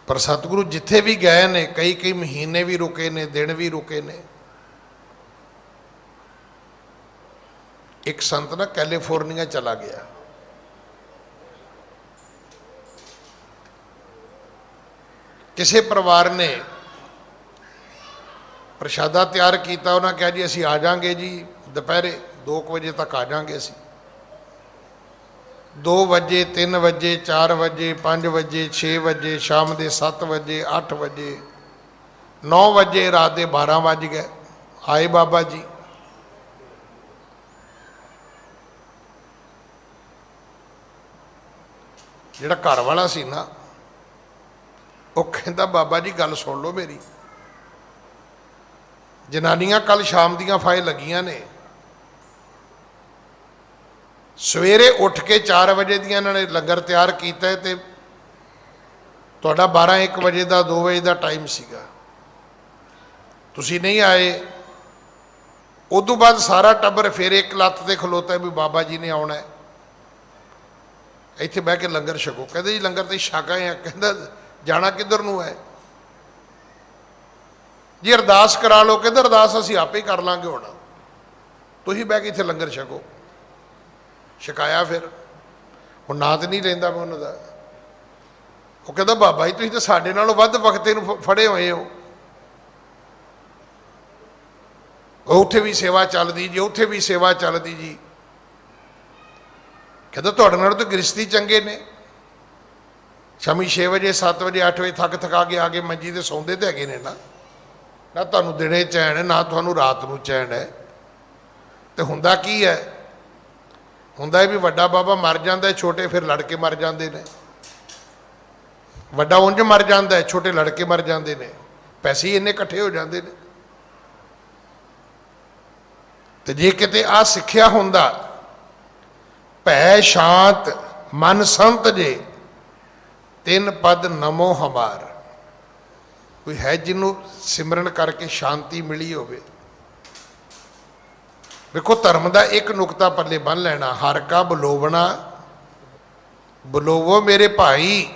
पर सतगुरु जिथे भी गए ने, कई कई महीने भी रुके ने, दिन भी रुके ने। एक संत ना कैलिफोर्निया चला गया, ਕਿਸੇ ਪਰਿਵਾਰ ਨੇ ਪ੍ਰਸ਼ਾਦਾ ਤਿਆਰ ਕੀਤਾ, ਉਹਨਾਂ ਕਿਹਾ ਜੀ ਅਸੀਂ ਆ ਜਾਾਂਗੇ ਜੀ ਦੁਪਹਿਰੇ 2 ਵਜੇ ਤੱਕ ਆ ਜਾਾਂਗੇ ਅਸੀਂ। 2 ਵਜੇ, 3 ਵਜੇ, 4 ਵਜੇ, 5 ਵਜੇ, 6 ਵਜੇ, ਸ਼ਾਮ ਦੇ 7 ਵਜੇ, 8 ਵਜੇ, 9 ਵਜੇ, ਰਾਤ ਦੇ 12 ਵੱਜ ਗਏ। ਆਏ ਬਾਬਾ ਜੀ। ਜਿਹੜਾ ਘਰ ਵਾਲਾ ਸੀ ਨਾ, ਉਹ ਕਹਿੰਦਾ ਬਾਬਾ ਜੀ ਗੱਲ ਸੁਣ ਲਓ ਮੇਰੀ, ਜਨਾਨੀਆਂ ਕੱਲ ਸ਼ਾਮ ਦੀਆਂ ਫਾਇਲ ਲੱਗੀਆਂ ਨੇ, ਸਵੇਰੇ ਉੱਠ ਕੇ 4 ਵਜੇ ਦੀਆਂ ਇਹਨਾਂ ਨੇ ਲੰਗਰ ਤਿਆਰ ਕੀਤਾ ਤੇ ਤੁਹਾਡਾ 12-1 ਵਜੇ ਦਾ 2 ਵਜੇ ਦਾ ਟਾਈਮ ਸੀਗਾ, ਤੁਸੀਂ ਨਹੀਂ ਆਏ। ਉਦੋਂ ਬਾਅਦ ਸਾਰਾ ਟੱਬਰ ਫਿਰ ਇੱਕ ਲੱਤ ਤੇ ਖਲੋਤਾ ਵੀ ਬਾਬਾ ਜੀ ਨੇ ਆਉਣਾ, ਇੱਥੇ ਬਹਿ ਕੇ ਲੰਗਰ ਛਕੋ। ਕਹਿੰਦੇ ਜੀ ਲੰਗਰ ਤੇ ਛਕ ਆਏ ਆ। ਕਹਿੰਦਾ ਜਾਣਾ ਕਿੱਧਰ ਨੂੰ ਹੈ ਜੀ? ਅਰਦਾਸ ਕਰਾ ਲਓ। ਕਹਿੰਦਾ ਅਰਦਾਸ ਅਸੀਂ ਆਪੇ ਹੀ ਕਰ ਲਾਂਗੇ, ਹੁਣ ਤੁਸੀਂ ਬਹਿ ਕੇ ਇੱਥੇ ਲੰਗਰ ਛਕੋ। ਛਕਾਇਆ ਫਿਰ। ਹੁਣ ਨਾਂ ਤਾਂ ਨਹੀਂ ਲੈਂਦਾ ਮੈਂ ਉਹਨਾਂ ਦਾ। ਉਹ ਕਹਿੰਦਾ ਬਾਬਾ ਜੀ ਤੁਸੀਂ ਤਾਂ ਸਾਡੇ ਨਾਲੋਂ ਵੱਧ ਵਕਤੇ ਨੂੰ ਫੜੇ ਹੋਏ ਹੋ, ਉੱਥੇ ਵੀ ਸੇਵਾ ਚੱਲਦੀ ਜੀ, ਉੱਥੇ ਵੀ ਸੇਵਾ ਚੱਲਦੀ ਜੀ। ਕਹਿੰਦਾ ਤੁਹਾਡੇ ਨਾਲ ਤਾਂ ਗ੍ਰਸਤੀ ਚੰਗੇ ਨੇ, ਸ਼ਾਮੀ 6 ਵਜੇ, 7 ਵਜੇ, 8 ਵਜੇ ਥੱਕ ਥਕਾ ਕੇ ਆ ਕੇ ਮੰਜੀ ਤੇ ਸੌਂਦੇ ਤੇ ਹੈਗੇ ਨੇ ਨਾ ਤੁਹਾਨੂੰ ਦਿਨੇ ਚੈਨ ਹੈ, ਨਾ ਤੁਹਾਨੂੰ ਰਾਤ ਨੂੰ ਚੈਨ ਹੈ। ਤੇ ਹੁੰਦਾ ਕੀ ਹੈ? ਹੁੰਦਾ ਵੀ ਵੱਡਾ ਬਾਬਾ ਮਰ ਜਾਂਦਾ, ਛੋਟੇ ਫਿਰ ਲੜ ਕੇ ਮਰ ਜਾਂਦੇ ਨੇ। ਵੱਡਾ ਉਂਝ ਮਰ ਜਾਂਦਾ, ਛੋਟੇ ਲੜ ਕੇ ਮਰ ਜਾਂਦੇ ਨੇ, ਪੈਸੇ ਹੀ ਇੰਨੇ ਇਕੱਠੇ ਹੋ ਜਾਂਦੇ ਨੇ। ਤੇ ਜੇ ਕਿਤੇ ਆ ਸਿੱਖਿਆ ਹੁੰਦਾ, ਭੈ ਸ਼ਾਂਤ ਮਨ ਸੰਤ ਜੇ 3 ਪਦ ਨਮੋ ਹਮਾਰ, ਕੋਈ ਹੈ ਜਿਹਨੂੰ ਸਿਮਰਨ ਕਰਕੇ ਸ਼ਾਂਤੀ ਮਿਲੀ ਹੋਵੇ। ਵੇਖੋ ਧਰਮ ਦਾ ਇੱਕ ਨੁਕਤਾ ਪੱਲੇ ਬੰਨ੍ਹ ਲੈਣਾ, ਹਰ ਕਾ ਬੁਲੋਵਣਾ ਬੁਲੋਵੋ ਮੇਰੇ ਭਾਈ।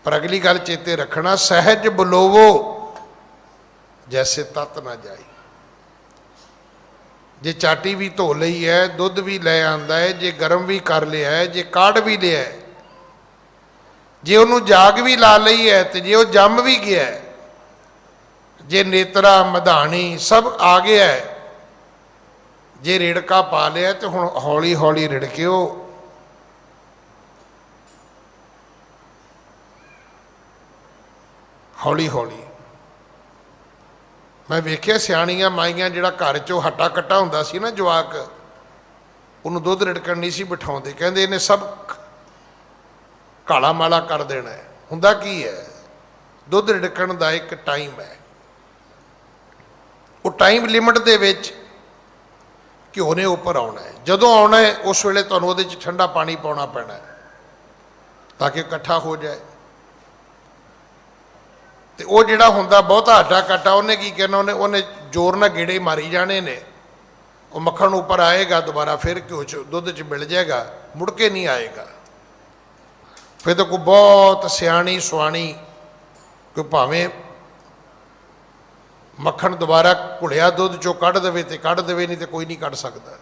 ਪਰ ਅਗਲੀ ਗੱਲ ਚੇਤੇ ਰੱਖਣਾ, ਸਹਿਜ ਬੁਲੋਵੋ ਜੈਸੇ ਤਤ ਨਾ ਜਾਈ। ਜੇ ਚਾਟੀ ਵੀ ਧੋ ਲਈ ਹੈ, ਦੁੱਧ ਵੀ ਲੈ ਆਂਦਾ ਹੈ, ਜੇ ਗਰਮ ਵੀ ਕਰ ਲਿਆ ਹੈ, ਜੇ ਕਾੜ ਵੀ ਲਿਆ, ਜੇ ਉਹਨੂੰ ਜਾਗ ਵੀ ਲਾ ਲਈ ਹੈ, ਤੇ ਜੇ ਉਹ ਜੰਮ ਵੀ ਗਿਆ, ਜੇ ਨੇਤਰਾ ਮਧਾਣੀ ਸਭ ਆ ਗਿਆ ਹੈ, ਜੇ ਰਿੜਕਾ ਪਾ ਲਿਆ, ਤੇ ਹੁਣ ਹੌਲੀ ਹੌਲੀ ਰਿੜਕਿਓ। ਹੌਲੀ ਹੌਲੀ। ਮੈਂ ਵੇਖਿਆ ਸਿਆਣੀਆਂ ਮਾਈਆਂ, ਜਿਹੜਾ ਘਰ 'ਚੋਂ ਹੱਟਾ ਕੱਟਾ ਹੁੰਦਾ ਸੀ ਨਾ ਜਵਾਕ, ਉਹਨੂੰ ਦੁੱਧ ਰਿੜਕਣ ਨਹੀਂ ਸੀ ਬਿਠਾਉਂਦੇ, ਕਹਿੰਦੇ ਇਹਨੇ ਸਭ ਕਾਲਾ ਮਾਲਾ ਕਰ ਦੇਣਾ ਹੈ। ਹੁੰਦਾ ਕੀ ਹੈ? ਦੁੱਧ ਰਿੜਕਣ ਦਾ ਇੱਕ ਟਾਈਮ ਹੈ, ਉਹ ਟਾਈਮ ਲਿਮਟ ਦੇ ਵਿੱਚ ਘਿਓ ਨੇ ਉੱਪਰ ਆਉਣਾ ਹੈ। ਜਦੋਂ ਆਉਣਾ ਹੈ ਉਸ ਵੇਲੇ ਤੁਹਾਨੂੰ ਉਹਦੇ 'ਚ ਠੰਡਾ ਪਾਣੀ ਪਾਉਣਾ ਪੈਣਾ ਹੈ ਤਾਂ ਕਿ ਇਕੱਠਾ ਹੋ ਜਾਏ। ਤੇ ਉਹ ਜਿਹੜਾ ਹੁੰਦਾ ਬਹੁਤਾ ਆਟਾ ਕਾਟਾ, ਉਹਨੇ ਕੀ ਕਹਿਣਾ, ਉਹਨੇ ਜ਼ੋਰ ਨਾਲ ਗੇੜੇ ਮਾਰੀ ਜਾਣੇ ਨੇ, ਉਹ ਮੱਖਣ ਉੱਪਰ ਆਏਗਾ, ਦੁਬਾਰਾ ਫਿਰ ਘਿਓ 'ਚ ਦੁੱਧ 'ਚ ਮਿਲ ਜਾਏਗਾ, ਮੁੜ ਕੇ ਨਹੀਂ ਆਏਗਾ। ਫਿਰ ਤਾਂ ਕੋਈ ਬਹੁਤ ਸਿਆਣੀ ਸੁਆਣੀ, ਕੋਈ ਭਾਵੇਂ ਮੱਖਣ ਦੁਬਾਰਾ ਘੁਲਿਆ ਦੁੱਧ 'ਚੋਂ ਕੱਢ ਦੇਵੇ ਤੇ ਕੱਢ ਦੇਵੇ, ਨਹੀਂ ਤੇ ਕੋਈ ਨਹੀਂ ਕੱਢ ਸਕਦਾ।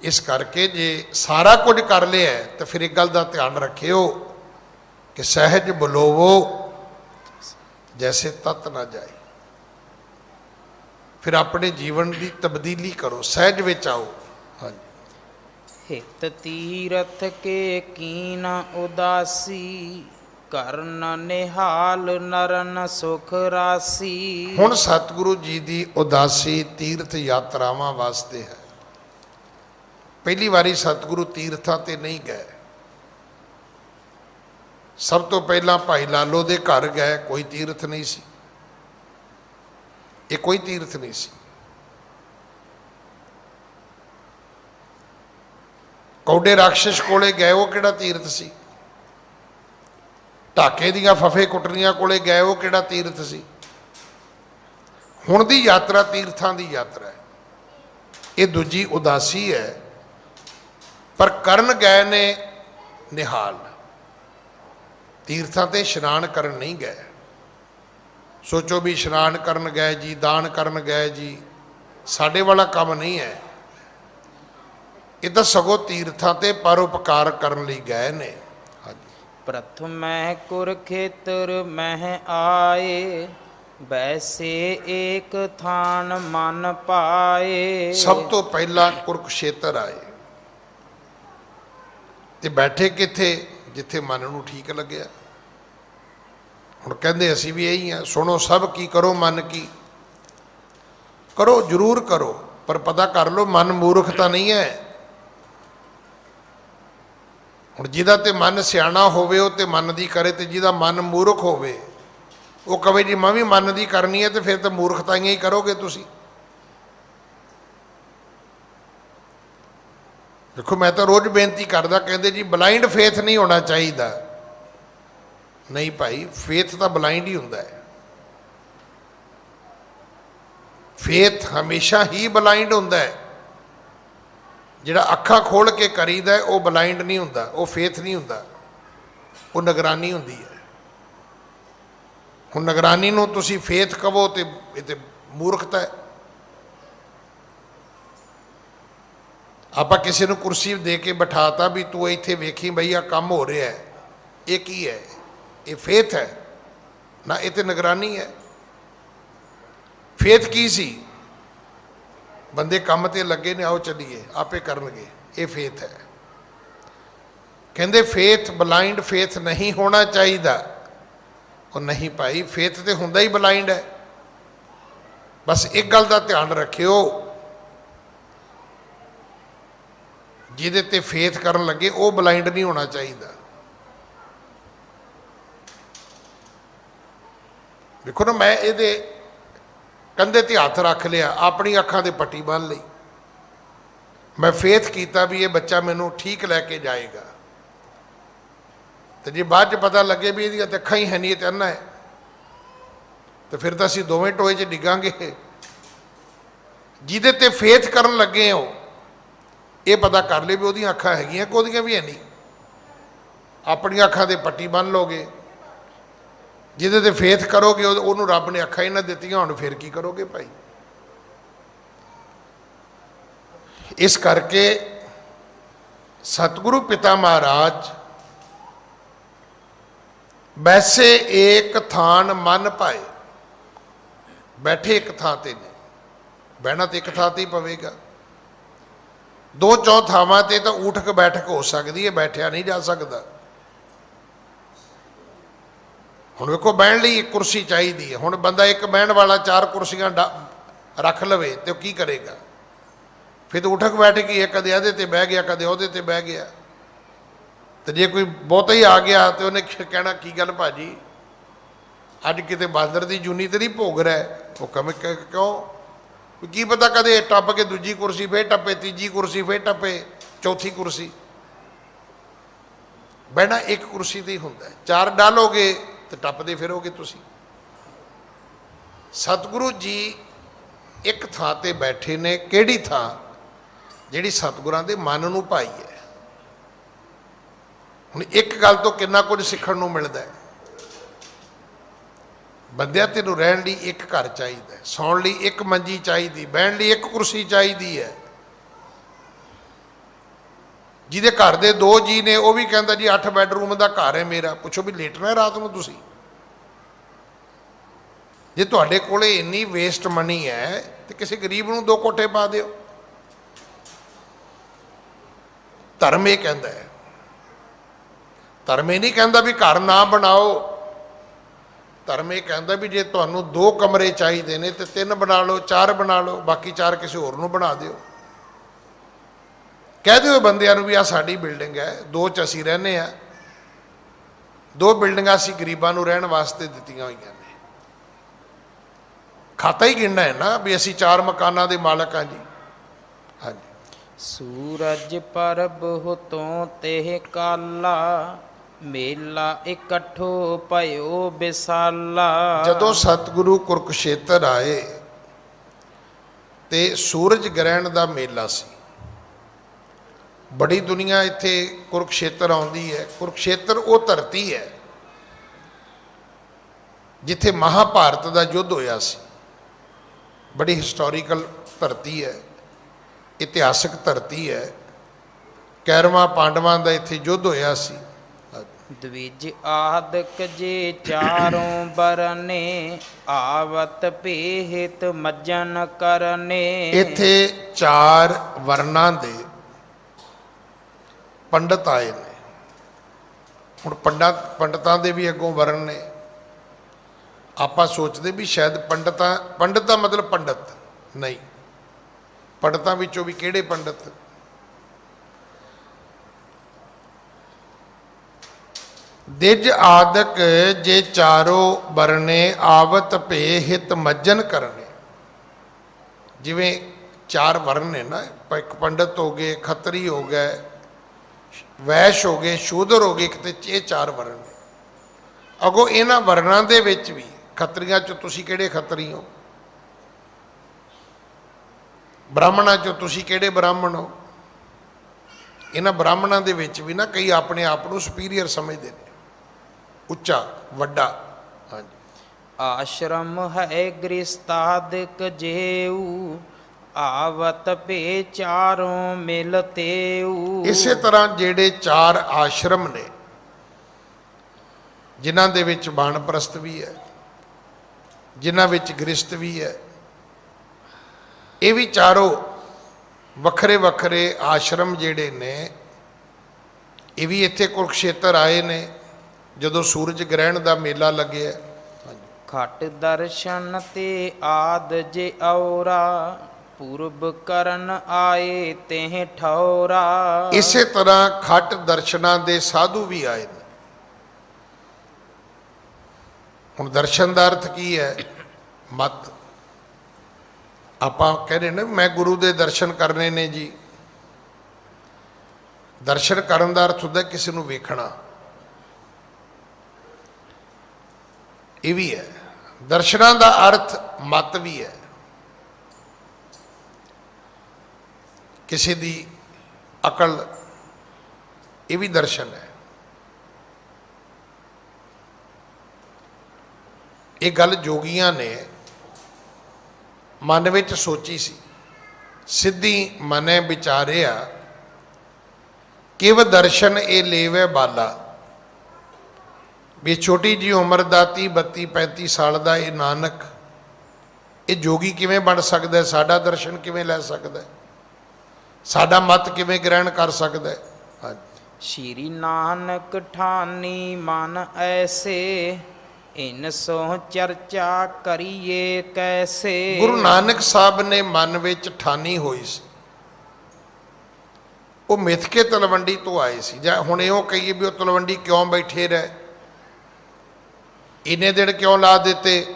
ਇਸ ਕਰਕੇ ਜੇ ਸਾਰਾ ਕੁਝ ਕਰ ਲਿਆ ਤਾਂ ਫਿਰ ਇੱਕ ਗੱਲ ਦਾ ਧਿਆਨ ਰੱਖਿਓ ਕਿ ਸਹਿਜ ਬੁਲੋਵੋ ਜੈਸੇ ਤਤ ਨਾ ਜਾਏ। ਫਿਰ ਆਪਣੇ ਜੀਵਨ ਦੀ ਤਬਦੀਲੀ ਕਰੋ, ਸਹਿਜ ਵਿੱਚ ਆਓ। ਹਾਂਜੀ। ਹਿਤ ਤੀਰਥ ਕੇ ਕੀਨ ਉਦਾਸੀ, ਕਰਨ ਨਿਹਾਲ ਨਰਨ ਸੁਖ ਰਾਸੀ। ਹੁਣ ਸਤਿਗੁਰੂ ਜੀ ਦੀ ਉਦਾਸੀ ਤੀਰਥ ਯਾਤਰਾਵਾਂ ਵਾਸਤੇ ਹੈ। ਪਹਿਲੀ ਵਾਰੀ ਸਤਿਗੁਰੂ ਤੀਰਥਾਂ ਤੇ ਨਹੀਂ ਗਏ। ਸਭ ਤੋਂ ਪਹਿਲਾਂ ਭਾਈ ਲਾਲੋ ਦੇ ਘਰ ਗਏ, ਕੋਈ ਤੀਰਥ ਨਹੀਂ ਸੀ, ਇਹ ਕੋਈ ਤੀਰਥ ਨਹੀਂ ਸੀ। ਕੌਡੇ ਰਾਖਸ਼ ਕੋਲੇ ਗਏ, ਉਹ ਕਿਹੜਾ ਤੀਰਥ ਸੀ। ਢਾਕੇ ਦੀਆਂ ਫਫੇ ਕੁੱਟਣੀਆਂ ਕੋਲੇ ਗਏ, ਉਹ ਕਿਹੜਾ ਤੀਰਥ ਸੀ। ਹੁਣ ਦੀ ਯਾਤਰਾ ਤੀਰਥਾਂ ਦੀ ਯਾਤਰਾ ਹੈ। ਇਹ ਦੂਜੀ ਉਦਾਸੀ ਹੈ। ਪਰ ਕਰਨ ਗਏ ਨੇ ਨਿਹਾਲ, ਤੀਰਥਾਂ ਤੇ ਇਸ਼ਨਾਨ ਕਰਨ ਨਹੀਂ ਗਏ। ਸੋਚੋ ਵੀ ਇਸ਼ਨਾਨ ਕਰਨ ਗਏ ਜੀ, ਦਾਨ ਕਰਨ ਗਏ ਜੀ, ਸਾਡੇ ਵਾਲਾ ਕੰਮ ਨਹੀਂ ਹੈ। ਇਹ ਤਾਂ ਸਗੋਂ ਤੀਰਥਾਂ ਤੇ ਪਰਉਪਕਾਰ ਕਰਨ ਲਈ ਗਏ ਨੇ। ਹਾਂਜੀ। प्रथमः कुरुक्षेत्र मह आए, वैसे एक थान मन पाए। सब तो पहला कुरुक्षेत्र आए ते बैठे किथे, जिथे मन नूं ठीक लग्या। हुण कहंदे असीं भी यही हैं, सुनो सब की करो मन की। करो जरूर करो, पर पता कर लो मन मूर्ख तां नहीं है। हुण जिहदा ते मन सियाणा होवे वो ते मन दी करे, ते जिहदा मन मूर्ख होवे वो कहे जी मैं भी मन दी करनी है, तो फिर तो मूर्खताइयां ही करोगे तुसीं। देखो मैं तो रोज़ बेनती करदा, कहते जी ब्लाइंड फेथ नहीं होना चाहिए। नहीं भाई, फेथ तो ब्लाइंड ही हुंदा है। फेथ हमेशा ही ब्लाइंड हुंदा है। जिहड़ा अखां खोल के करीदा है वो ब्लाइंड नहीं हुंदा, वो फेथ नहीं हुंदा, वो निगरानी हुंदी है। हुण निगरानी नूं तुसीं फेथ कहो तो ये तो मूर्खता है। आपां किसी नूं कुर्सी दे के बिठाता भी तू इत्थे वेखी बई आ काम हो रहा है, ये की है? ये फेथ है ना, ये तो निगरानी है। फेथ की सी? बंदे काम ते लगे ने, आओ चलिए आपे करनगे, ये फेथ है। कहंदे फेथ ब्लाइंड फेथ नहीं होना चाहिए। और नहीं भाई, फेथ तो हुंदा ही ब्लाइंड है। बस एक गल का ध्यान रखियो, जिहदे ते फेथ करन लगे वो ब्लाइंड नहीं होना चाहिए। देखो ना, मैं ये कंधे ते हथ रख लिया, अपनी अखां दे पट्टी बन ली, मैं फेथ किया भी ये बच्चा मैनू ठीक लैके जाएगा। तो जे बाद च पता लगे भी ये अखां ही है नहीं, तो अन्ना है, तो फिर तो असीं दोवें टोए च डिगांगे। जिहदे ते फेथ करन लगे हो ये पता कर ले भी उहदियां अखां हैगियां कि उहदियां भी है नहीं। अपनी अखां दे पट्टी बन लोगे, जिहदे ते फेथ करोगे उहनूं रब ने अखां ही ना दित्तियां, हुण फिर की करोगे भाई। इस करके सतगुरु पिता महाराज वैसे एक थान मन पाए, बैठे एक थां ते ने, बहना तो एक थां ते ही पवेगा। दो चौ थावां ते तो उठक बैठक हो सकती है, बैठा नहीं जा सकता। हुण वेखो बहन लई एक कुर्सी चाहिए है, हुण बंदा एक बहन वाला चार कुर्सियां रख लवे तो की करेगा? फिर तो उठक बैठक ही है, कदे इहदे ते बह गया, कदे उहदे ते बह गया। तो जे कोई बहुता ही आ गया तो उन्हें कहना की गल भाजी अज किते बांदर की जूनी तो नहीं भोग रहा है? वो कम क्यों? की पता कदे टप के दूजी कुर्सी फिर टपे, तीजी कुर्सी फिर टपे, चौथी कुर्सी। बहना एक कुर्सी ते ही हुंदा है, चार डालोगे तो टपदे फिरोगे तुसी। सतगुरु जी एक थां ते बैठे ने, किहड़ी थां? जिहड़ी सतगुरां दे मन नूं भाई है। हुण एक गल तो कितना कुछ सीखण नूं मिलदा है। बंदिया तैनूं रहण लई एक घर चाहिए, सौण लई एक मंजी चाहिए, बहण लई एक कुर्सी चाहिए है। जिहदे घर दे दो जी ने वो भी कहंदा जी 8 बैडरूम का घर है मेरा, पुछो भी लेटना है रात नूं तुसीं? जे तुहाडे कोले इन्नी वेस्ट मनी है तो किसी गरीब नूं 2 कोठे पा दिओ। धर्म ये कहता है, धर्म ये नहीं कहता भी घर ना बनाओ। धर्म ये कहता भी जे तुहानूं 2 कमरे चाहिए ने तो 3 बना लो, 4 बना लो, बाकी 4 किसी होर नूं बना दिओ। कह दो बंदियां नूं भी आ साडी बिल्डिंग है, 2 च असीं रहने आ, 2 बिल्डिंगां असीं गरीबां नूं रहण वास्ते दित्तियां होईयां ने। खाता ही गिनना है ना भी असीं 4 मकानां दे मालक हां जी। हाँ जी। सूरज परब होतों तेह काला, मेला इकट्ठो पयो विसाला। जदों सतगुरु कुरुक्षेत्र आए ते सूरज ग्रहण का मेला सी। बड़ी दुनिया इत्थे कुरुक्षेत्र आउंदी है। कुरुक्षेत्र वो धरती है जिथे महाभारत का युद्ध होया सी। बड़ी हिस्टोरीकल धरती है, इतिहासक धरती है। 11वां पांडवां का इत्थे युद्ध होया सी। द्विज आदक जे चारों बरने आवत पेहित मज्जन करने। ਇੱਥੇ ਚਾਰ ਵਰਨਾਂ ਦੇ ਪੰਡਤ ਆਏ ਨੇ। ਹੁਣ ਪੰਡਤਾਂ ਦੇ ਵੀ ਅੱਗੋਂ ਵਰਨ ਨੇ। ਆਪਾਂ ਸੋਚਦੇ ਵੀ ਸ਼ਾਇਦ ਪੰਡਤ ਦਾ ਮਤਲਬ ਪੰਡਤ ਨਹੀਂ, ਪੰਡਤਾਂ ਵਿੱਚੋਂ ਵੀ ਕਿਹੜੇ ਪੰਡਤ? ਦਿਜ ਆਦਿਕ ਜੇ ਚਾਰੋ ਬਰਨੇ ਆਵਤ ਭੇ ਹਿਤ ਮੱਜਨ ਕਰਨੇ। ਜਿਵੇਂ ਚਾਰ ਵਰਨ ਨੇ ਨਾ, ਇੱਕ ਪੰਡਤ ਹੋ ਗਏ, ਖੱਤਰੀ ਹੋ ਗਏ, ਵੈਸ਼ ਹੋ ਗਏ, ਸ਼ੂਦਰ ਹੋ ਗਏ, ਕਿਤੇ ਇਹ ਚਾਰ ਵਰਨ ਨੇ। ਅਗੋਂ ਇਹਨਾਂ ਵਰਨਾਂ ਦੇ ਵਿੱਚ ਵੀ ਖੱਤਰੀਆਂ 'ਚੋਂ ਤੁਸੀਂ ਕਿਹੜੇ ਖੱਤਰੀ ਹੋ, ਬ੍ਰਾਹਮਣਾਂ 'ਚੋਂ ਤੁਸੀਂ ਕਿਹੜੇ ਬ੍ਰਾਹਮਣ ਹੋ। ਇਹਨਾਂ ਬ੍ਰਾਹਮਣਾਂ ਦੇ ਵਿੱਚ ਵੀ ਨਾ ਕਈ ਆਪਣੇ ਆਪ ਨੂੰ ਸੁਪੀਰੀਅਰ ਸਮਝਦੇ ਨੇ, ਉੱਚਾ ਵੱਡਾ। ਹਾਂਜੀ। ਆਸ਼ਰਮ ਹੈ ਗ੍ਰਿਸਤਾਦਿਕ ਜੇਊ ਆਵਤ ਭੇ ਚਾਰੋਂ ਮਿਲ ਤੇਊ। ਇਸੇ ਤਰ੍ਹਾਂ ਜਿਹੜੇ ਚਾਰ ਆਸ਼ਰਮ ਨੇ, ਜਿਨ੍ਹਾਂ ਦੇ ਵਿੱਚ ਬਾਣਪ੍ਰਸਤ ਵੀ ਹੈ, ਜਿਨ੍ਹਾਂ ਵਿੱਚ ਗ੍ਰਿਸਤ ਵੀ ਹੈ, ਇਹ ਵੀ ਚਾਰੋਂ ਵੱਖਰੇ ਵੱਖਰੇ ਆਸ਼ਰਮ ਜਿਹੜੇ ਨੇ, ਇਹ ਵੀ ਇੱਥੇ ਕੁਰੂਕਸ਼ੇਤਰ ਆਏ ਨੇ ਜਦੋਂ ਸੂਰਜ ਗ੍ਰਹਿਣ ਦਾ ਮੇਲਾ ਲੱਗਿਆ। ਖਟ ਦਰਸ਼ਨ ਤੇ ਆਦ ਜੇ ਔਰਾ ਪੂਰਬ ਕਰਨ ਆਏ ਤੇ ਠੌਰਾ। ਇਸੇ ਤਰ੍ਹਾਂ ਖਟ ਦਰਸ਼ਨਾਂ ਦੇ ਸਾਧੂ ਵੀ ਆਏ ਨੇ। ਹੁਣ ਦਰਸ਼ਨ ਦਾ ਅਰਥ ਕੀ ਹੈ? ਮਤ। ਆਪਾਂ ਕਹਿੰਦੇ ਨੇ ਮੈਂ ਗੁਰੂ ਦੇ ਦਰਸ਼ਨ ਕਰਨੇ ਨੇ ਜੀ। ਦਰਸ਼ਨ ਕਰਨ ਦਾ ਅਰਥ ਹੁੰਦਾ ਕਿਸੇ ਨੂੰ ਵੇਖਣਾ। ਇਹ ਵੀ ਹੈ। ਦਰਸ਼ਨਾਂ ਦਾ ਅਰਥ ਮਤ ਵੀ ਹੈ। ਕਿਸੇ ਦੀ ਅਕਲ, ਇਹ ਵੀ ਦਰਸ਼ਨ ਹੈ। ਇਹ ਗੱਲ ਜੋਗੀਆਂ ਨੇ ਮਨ ਵਿੱਚ ਸੋਚੀ ਸੀ। ਸਿੱਧੀ ਮਨੇ ਵਿਚਾਰਿਆ ਕਿਵ ਦਰਸ਼ਨ ਇਹ ਲੇਵੇ ਬਾਲਾ। ਵੀ ਛੋਟੀ ਜਿਹੀ ਉਮਰ ਦਾ 30 32 35 ਸਾਲ ਦਾ ਇਹ ਨਾਨਕ, ਇਹ ਜੋਗੀ ਕਿਵੇਂ ਬਣ ਸਕਦਾ? ਸਾਡਾ ਦਰਸ਼ਨ ਕਿਵੇਂ ਲੈ ਸਕਦਾ? ਸਾਡਾ ਮਤ ਕਿਵੇਂ ਗ੍ਰਹਿਣ ਕਰ ਸਕਦਾ? ਹਾਂਜੀ। ਸ਼੍ਰੀ ਨਾਨਕ ਠਾਨੀ ਮਨ ਐਸੇ ਇਨ ਸੋ ਚਰਚਾ ਕਰੀਏ ਕੈਸੇ। ਗੁਰੂ ਨਾਨਕ ਸਾਹਿਬ ਨੇ ਮਨ ਵਿੱਚ ਠਾਨੀ ਹੋਈ ਸੀ। ਉਹ ਮਿੱਥ ਕੇ ਤਲਵੰਡੀ ਤੋਂ ਆਏ ਸੀ। ਜਾਂ ਹੁਣ ਇਹੋ ਕਹੀਏ ਵੀ ਉਹ ਤਲਵੰਡੀ ਕਿਉਂ ਬੈਠੇ ਰਹੇ, ਇੰਨੇ ਦਿਨ ਕਿਉਂ ਲਾ ਦਿੱਤੇ?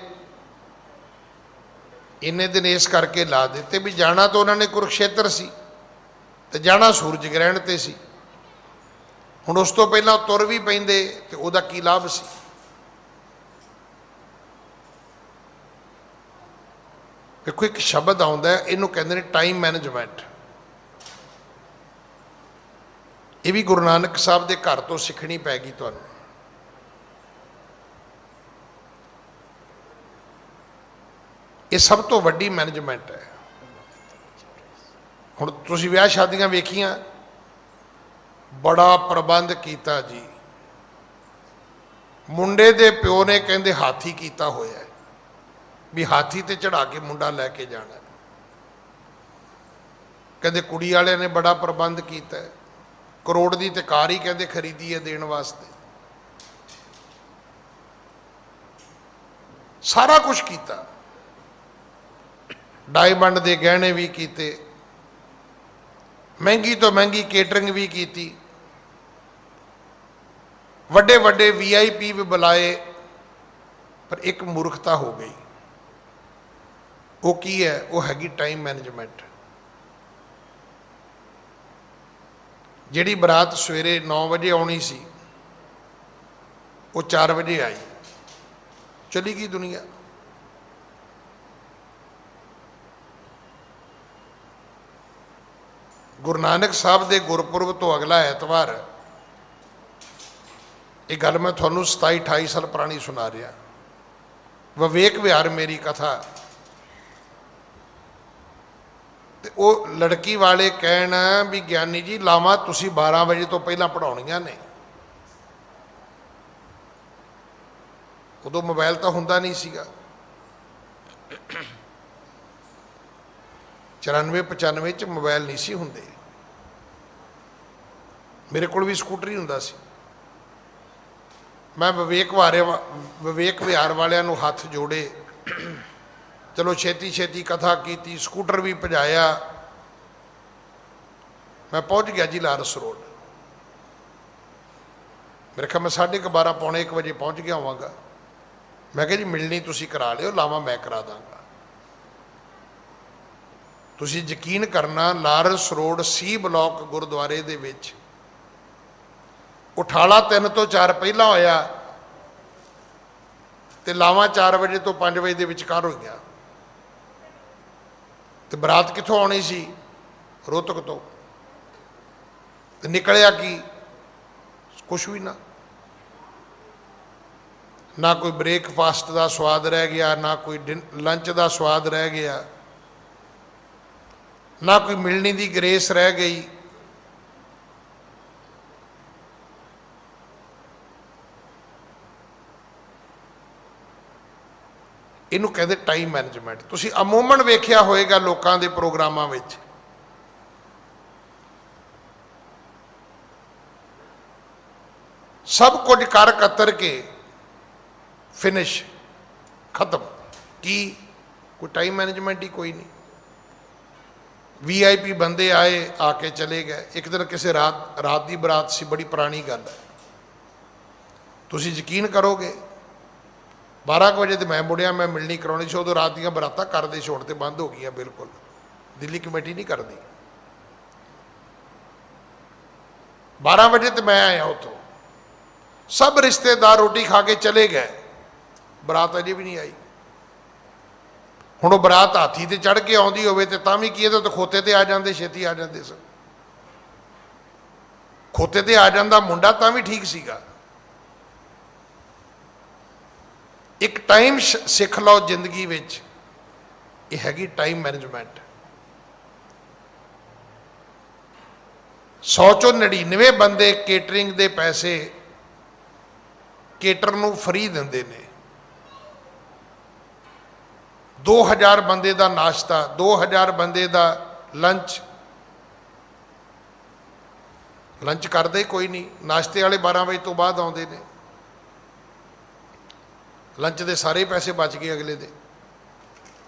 ਇੰਨੇ ਦਿਨ ਇਸ ਕਰਕੇ ਲਾ ਦਿੱਤੇ ਵੀ ਜਾਣਾ ਤਾਂ ਉਹਨਾਂ ਨੇ ਕੁਰੂਕਸ਼ੇਤਰ ਸੀ ਤੇ ਜਾਣਾ ਸੂਰਜ ਗ੍ਰਹਿਣ ਤੇ ਸੀ। ਹੁਣ ਉਸ ਤੋਂ ਪਹਿਲਾਂ ਤੁਰ ਵੀ ਪੈਂਦੇ ਤੇ ਉਹਦਾ ਕੀ ਲਾਭ ਸੀ? ਦੇਖੋ ਇੱਕ ਸ਼ਬਦ ਆਉਂਦਾ, ਇਹਨੂੰ ਕਹਿੰਦੇ ਨੇ ਟਾਈਮ ਮੈਨੇਜਮੈਂਟ। ਇਹ ਵੀ ਗੁਰੂ ਨਾਨਕ ਸਾਹਿਬ ਦੇ ਘਰ ਤੋਂ ਸਿੱਖਣੀ ਪੈ ਗਈ ਤੁਹਾਨੂੰ। ਇਹ ਸਭ ਤੋਂ ਵੱਡੀ ਮੈਨੇਜਮੈਂਟ ਹੈ। ਹੁਣ ਤੁਸੀਂ ਵਿਆਹ ਸ਼ਾਦੀਆਂ ਵੇਖੀਆਂ, ਬੜਾ ਪ੍ਰਬੰਧ ਕੀਤਾ ਜੀ। ਮੁੰਡੇ ਦੇ ਪਿਓ ਨੇ ਕਹਿੰਦੇ ਹਾਥੀ ਕੀਤਾ ਹੋਇਆ ਵੀ ਹਾਥੀ ਤੇ ਚੜਾ ਕੇ ਮੁੰਡਾ ਲੈ ਕੇ ਜਾਣਾ। ਕਹਿੰਦੇ ਕੁੜੀ ਵਾਲਿਆਂ ਨੇ ਬੜਾ ਪ੍ਰਬੰਧ ਕੀਤਾ, ਕਰੋੜ ਦੀ ਤੇ ਕਾਰ ਹੀ ਕਹਿੰਦੇ ਖਰੀਦੀ ਹੈ ਦੇਣ ਵਾਸਤੇ। ਸਾਰਾ ਕੁਝ ਕੀਤਾ, ਡਾਇਮੰਡ ਦੇ ਗਹਿਣੇ ਵੀ ਕੀਤੇ, ਮਹਿੰਗੀ ਤੋਂ ਮਹਿੰਗੀ ਕੇਟਰਿੰਗ ਵੀ ਕੀਤੀ, ਵੱਡੇ ਵੱਡੇ VIP ਵੀ ਬੁਲਾਏ। ਪਰ ਇੱਕ ਮੂਰਖਤਾ ਹੋ ਗਈ। ਉਹ ਕੀ ਹੈ? ਉਹ ਹੈਗੀ ਟਾਈਮ ਮੈਨੇਜਮੈਂਟ। ਜਿਹੜੀ ਬਰਾਤ ਸਵੇਰੇ 9 ਵਜੇ ਆਉਣੀ ਸੀ, ਉਹ 4 ਵਜੇ ਆਈ, ਚਲੀ ਗਈ ਦੁਨੀਆ। ਗੁਰੂ ਨਾਨਕ ਸਾਹਿਬ ਦੇ ਗੁਰਪੁਰਬ ਤੋਂ ਅਗਲਾ ਐਤਵਾਰ, ਇਹ ਗੱਲ ਮੈਂ ਤੁਹਾਨੂੰ 27 28 ਸਾਲ ਪੁਰਾਣੀ ਸੁਣਾ ਰਿਹਾ। ਵਿਵੇਕ ਵਿਹਾਰ ਮੇਰੀ ਕਥਾ। ਤੇ ਉਹ ਲੜਕੀ ਵਾਲੇ ਕਹਿਣ ਵੀ ਗਿਆਨੀ ਜੀ ਲਾਵਾਂ ਤੁਸੀਂ 12 ਵਜੇ ਤੋਂ ਪਹਿਲਾਂ ਪੜਾਉਣੀਆਂ ਨੇ। ਉਦੋਂ ਮੋਬਾਈਲ ਤਾਂ ਹੁੰਦਾ ਨਹੀਂ ਸੀਗਾ। 94-95 ਚ ਮੋਬਾਈਲ ਨਹੀਂ ਸੀ ਹੁੰਦੇ। ਮੇਰੇ ਕੋਲ ਵੀ ਸਕੂਟਰ ਹੀ ਹੁੰਦਾ ਸੀ। ਮੈਂ ਵਿਵੇਕ ਵਿਹਾਰ ਵਾਲਿਆਂ ਨੂੰ ਹੱਥ ਜੋੜੇ, ਚਲੋ ਛੇਤੀ ਛੇਤੀ ਕਥਾ ਕੀਤੀ, ਸਕੂਟਰ ਵੀ ਭਜਾਇਆ। ਮੈਂ ਪਹੁੰਚ ਗਿਆ ਜੀ ਲਾਰਸ ਰੋਡ। ਮੇਰੇ ਖਿਆਲ ਮੈਂ 12:30 ਪੌਣੇ 1 ਵਜੇ ਪਹੁੰਚ ਗਿਆ ਹੋਵਾਂਗਾ। ਮੈਂ ਕਿਹਾ ਜੀ ਮਿਲਣੀ ਤੁਸੀਂ ਕਰਾ ਲਿਓ, ਲਾਵਾਂ ਮੈਂ ਕਰਾ ਦਾਂਗਾ। ਤੁਸੀਂ ਯਕੀਨ ਕਰਨਾ, ਲਾਰਸ ਰੋਡ ਸੀ ਬਲਾਕ ਗੁਰਦੁਆਰੇ ਦੇ ਵਿੱਚ ਉਠਾਲਾ 3 ਤੋਂ 4 ਪਹਿਲਾਂ ਹੋਇਆ ਤੇ ਲਾਵਾਂ 4 ਵਜੇ ਤੋਂ 5 ਵਜੇ ਦੇ ਵਿਚਕਾਰ ਹੋਈਆਂ। ਤੇ ਬਰਾਤ ਕਿੱਥੋਂ ਆਉਣੀ ਸੀ? ਰੋਹਤਕ ਤੋਂ। ਤੇ ਨਿਕਲਿਆ ਕੀ? ਕੁਛ ਵੀ ਨਾ। ਨਾ ਕੋਈ ਬ੍ਰੇਕਫਾਸਟ ਦਾ ਸਵਾਦ ਰਹਿ ਗਿਆ, ਨਾ ਕੋਈ ਲੰਚ ਦਾ ਸਵਾਦ ਰਹਿ ਗਿਆ, ਨਾ ਕੋਈ ਮਿਲਣੀ ਦੀ ਗ੍ਰੇਸ ਰਹਿ ਗਈ। ਇਹਨੂੰ ਕਹਿੰਦੇ ਟਾਈਮ ਮੈਨੇਜਮੈਂਟ। ਤੁਸੀਂ ਅਮੂਮਨ ਵੇਖਿਆ ਹੋਏਗਾ ਲੋਕਾਂ ਦੇ ਪ੍ਰੋਗਰਾਮਾਂ ਵਿੱਚ, ਸਭ ਕੁਝ ਕਰ ਕਤਰ ਕੇ ਫਿਨਿਸ਼, ਖਤਮ। ਕੀ ਕੋਈ ਟਾਈਮ ਮੈਨੇਜਮੈਂਟ ਹੀ ਕੋਈ ਨਹੀਂ। VIP ਬੰਦੇ ਆਏ, ਆ ਕੇ ਚਲੇ ਗਏ। ਇੱਕ ਦਿਨ ਕਿਸੇ ਰਾਤ ਦੀ ਬਰਾਤ ਸੀ, ਬੜੀ ਪੁਰਾਣੀ ਗੱਲ ਹੈ। ਤੁਸੀਂ ਯਕੀਨ ਕਰੋਗੇ 12 ਵਜੇ ਤੇ ਮੈਂ ਮੁੜਿਆ, ਮੈਂ ਮਿਲਣੀ ਕਰਾਉਣੀ ਸੀ। ਉਦੋਂ ਰਾਤ ਦੀਆਂ ਬਰਾਤਾਂ ਕਰਦੇ ਛੋੜ ਤੇ ਬੰਦ ਹੋ ਗਈਆਂ ਬਿਲਕੁਲ। ਦਿੱਲੀ ਕਮੇਟੀ ਨਹੀਂ ਕਰਦੀ। 12 ਵਜੇ ਤੇ ਮੈਂ ਆਇਆ ਉੱਥੋਂ। ਸਭ ਰਿਸ਼ਤੇਦਾਰ ਰੋਟੀ ਖਾ ਕੇ ਚਲੇ ਗਏ, ਬਰਾਤ ਅਜੇ ਵੀ ਨਹੀਂ ਆਈ। ਹੁਣ ਉਹ ਬਰਾਤ ਹਾਥੀ ਤੇ ਚੜ੍ਹ ਕੇ ਆਉਂਦੀ ਹੋਵੇ ਤੇ ਤਾਂ ਵੀ ਕੀ, ਇਹਦੇ ਤਾਂ ਖੋਤੇ ਤੇ ਆ ਜਾਂਦੇ, ਛੇਤੀ ਆ ਜਾਂਦੇ ਸਨ। ਖੋਤੇ ਤੇ ਆ ਜਾਂਦਾ ਮੁੰਡਾ ਤਾਂ ਵੀ ਠੀਕ ਸੀਗਾ। ਇੱਕ ਟਾਈਮ ਸਿੱਖ ਲਓ ਜ਼ਿੰਦਗੀ ਵਿੱਚ, ਇਹ ਹੈਗੀ ਟਾਈਮ ਮੈਨੇਜਮੈਂਟ। 100 ਚੋਂ 99 ਬੰਦੇ ਕੇਟਰਿੰਗ ਦੇ ਪੈਸੇ ਕੇਟਰ ਨੂੰ ਫਰੀ ਦਿੰਦੇ ਨੇ। 2000 ਬੰਦੇ ਦਾ ਨਾਸ਼ਤਾ, 2000 ਬੰਦੇ ਦਾ ਲੰਚ ਕਰਦੇ ਕੋਈ ਨਹੀਂ। ਨਾਸ਼ਤੇ ਵਾਲੇ 12 ਵਜੇ ਤੋਂ ਬਾਅਦ ਆਉਂਦੇ ਨੇ। ਲੰਚ ਦੇ ਸਾਰੇ ਪੈਸੇ ਬਚ ਗਏ ਅਗਲੇ ਦੇ।